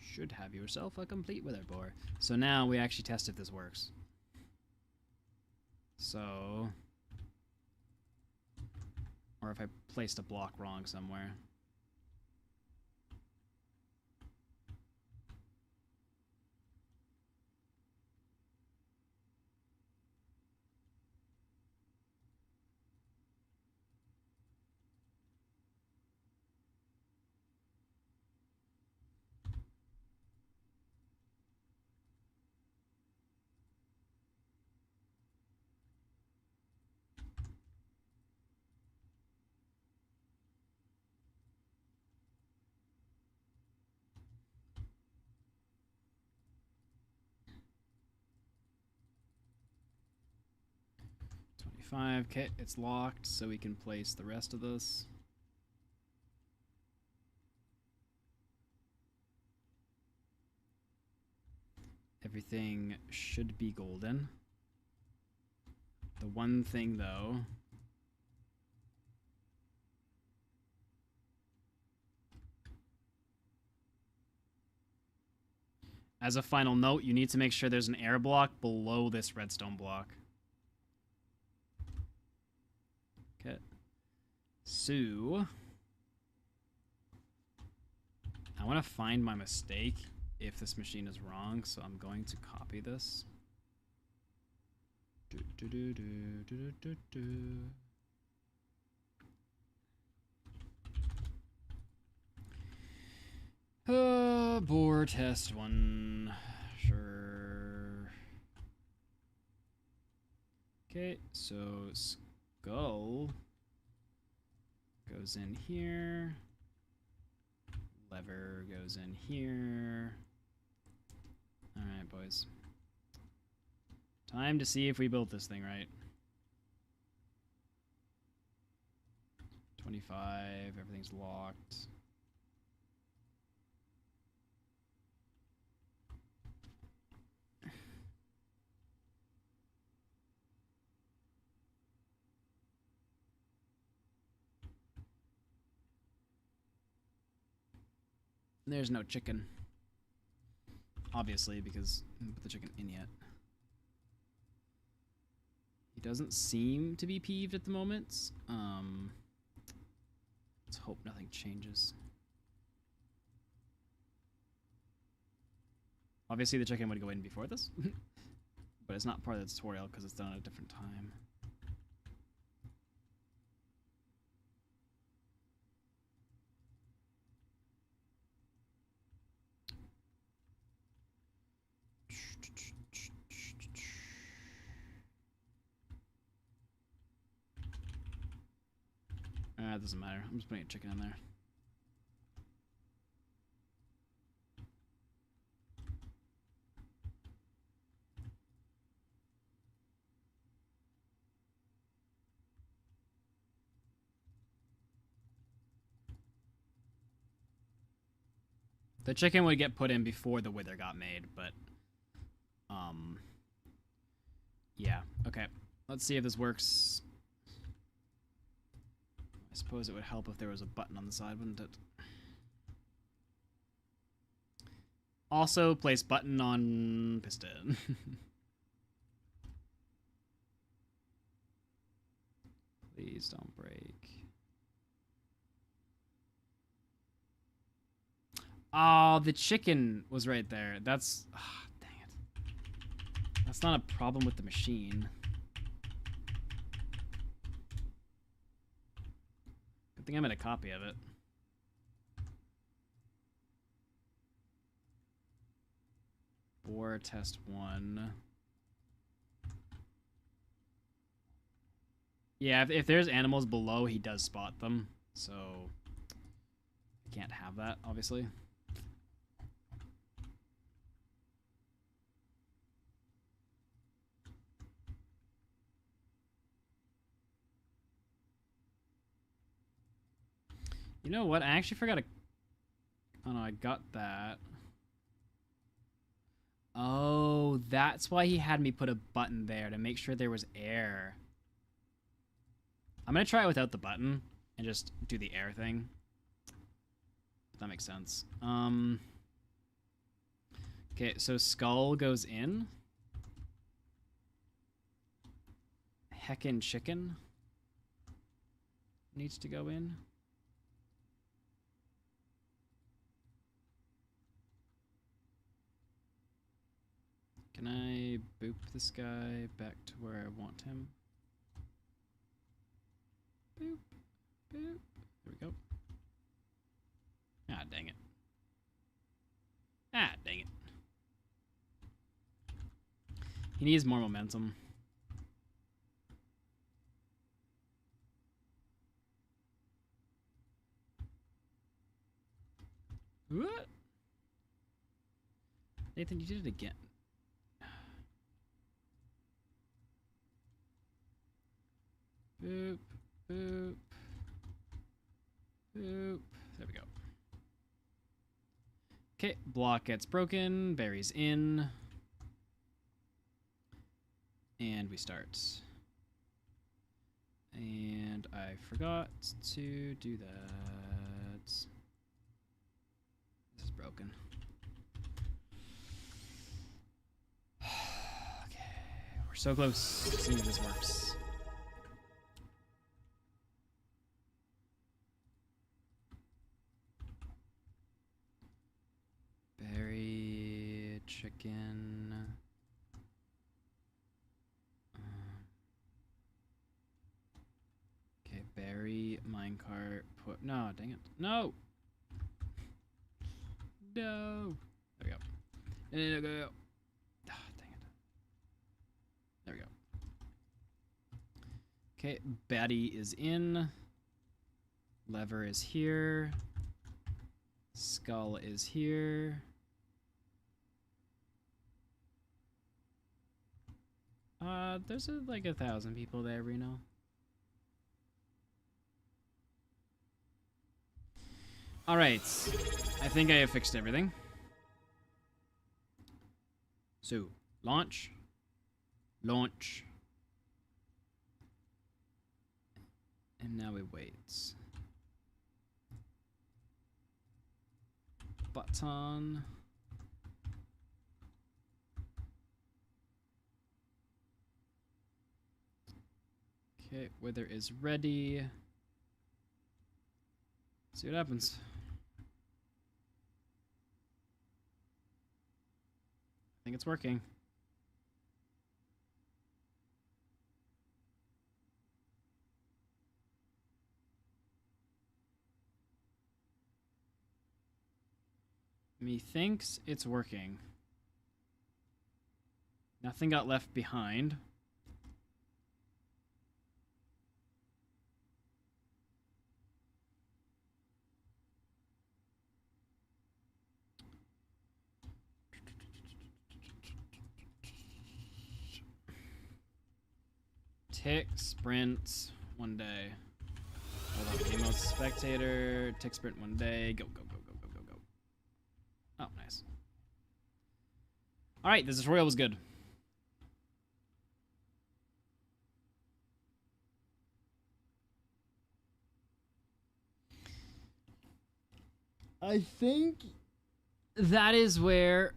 Should have yourself a complete wither bore. So now we actually test if this works. So, or if I placed a block wrong somewhere. Okay, it's locked, so we can place the rest of this. Everything should be golden. The one thing, though, as a final note, you need to make sure there's an air block below this redstone block. Okay. So, I want to find my mistake if this machine is wrong, so I'm going to copy this. Bore test 1. Sure. Okay, so skull goes in here. Lever goes in here. Alright, boys. Time to see if we built this thing right. 25, everything's locked. There's no chicken. Obviously, because I didn't put the chicken in yet. He doesn't seem to be peeved at the moment. Let's hope nothing changes. Obviously, the chicken would go in before this, but it's not part of the tutorial because it's done at a different time. It doesn't matter. I'm just putting a chicken in there. The chicken would get put in before the wither got made, but yeah. Okay. Let's see if this works. I suppose it would help if there was a button on the side, wouldn't it? Also, place button on piston. Please don't break. Oh, the chicken was right there. That's... Oh, dang it. That's not a problem with the machine. Good thing I made a copy of it. Boar test 1. Yeah, if there's animals below, he does spot them. So, I can't have that, obviously. You know what? I actually forgot to... Oh, no, I got that. Oh, that's why he had me put a button there, to make sure there was air. I'm going to try it without the button and just do the air thing. That makes sense. Okay, so skull goes in. Heckin' chicken needs to go in. Can I boop this guy back to where I want him? Boop, boop. There we go. Ah, dang it. Ah, dang it. He needs more momentum. What? Nathan, you did it again. Boop, boop, boop. There we go. Okay, block gets broken, berries in. And we start. And I forgot to do that. This is broken. Okay, we're so close. Let's see if this works. Berry, chicken. Okay, berry, minecart, put. No, dang it. No! No! There we go. There we go. Ah, dang it. There we go. Okay, Batty is in. Lever is here. Skull is here. There's like 1,000 people there, Reno. Alright, I think I have fixed everything. So, launch. Launch. And now we wait. Button. Okay, wither is ready. See what happens. think it's working. Methinks it's working. Nothing got left behind. Tick sprints 1 day. Hold on, game mode spectator. Tick sprint 1 day. Go, go, go, go, go, go, go. Oh, nice. Alright, this tutorial was good. I think that is where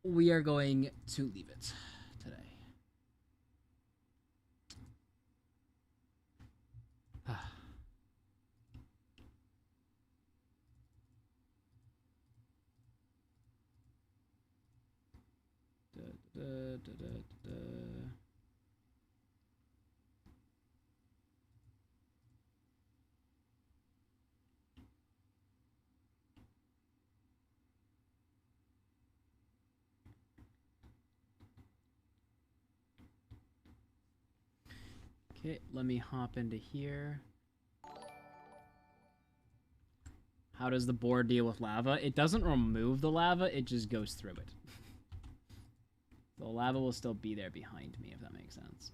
we are going to leave it today. Okay, let me hop into here. How does the board deal with lava? It doesn't remove the lava, it just goes through it. The lava will still be there behind me, if that makes sense.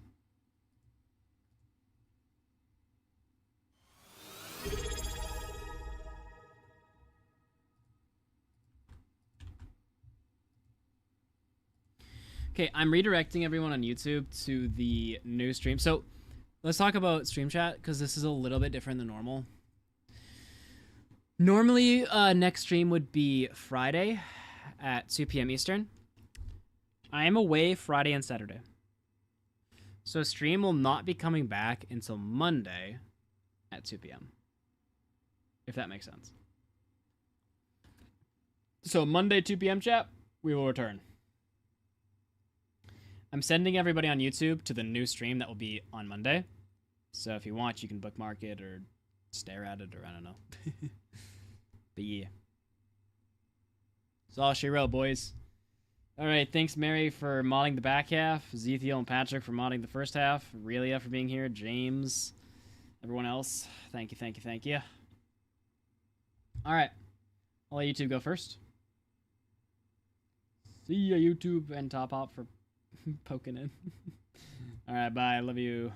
Okay, I'm redirecting everyone on YouTube to the new stream. So let's talk about stream chat, because this is a little bit different than normal. Normally, next stream would be Friday at 2 p.m. Eastern. I am away Friday and Saturday. So stream will not be coming back until Monday at 2 p.m. If that makes sense. So Monday, 2 p.m. chat, we will return. I'm sending everybody on YouTube to the new stream that will be on Monday. So if you want, you can bookmark it or stare at it, or I don't know. But yeah. It's all she wrote, boys. Alright, thanks Mary for modding the back half. Zethiel and Patrick for modding the first half. Aurelia for being here. James. Everyone else. Thank you, thank you, thank you. Alright. I'll let YouTube go first. See ya, YouTube, and Top Hop for poking in. Alright, bye. Love you.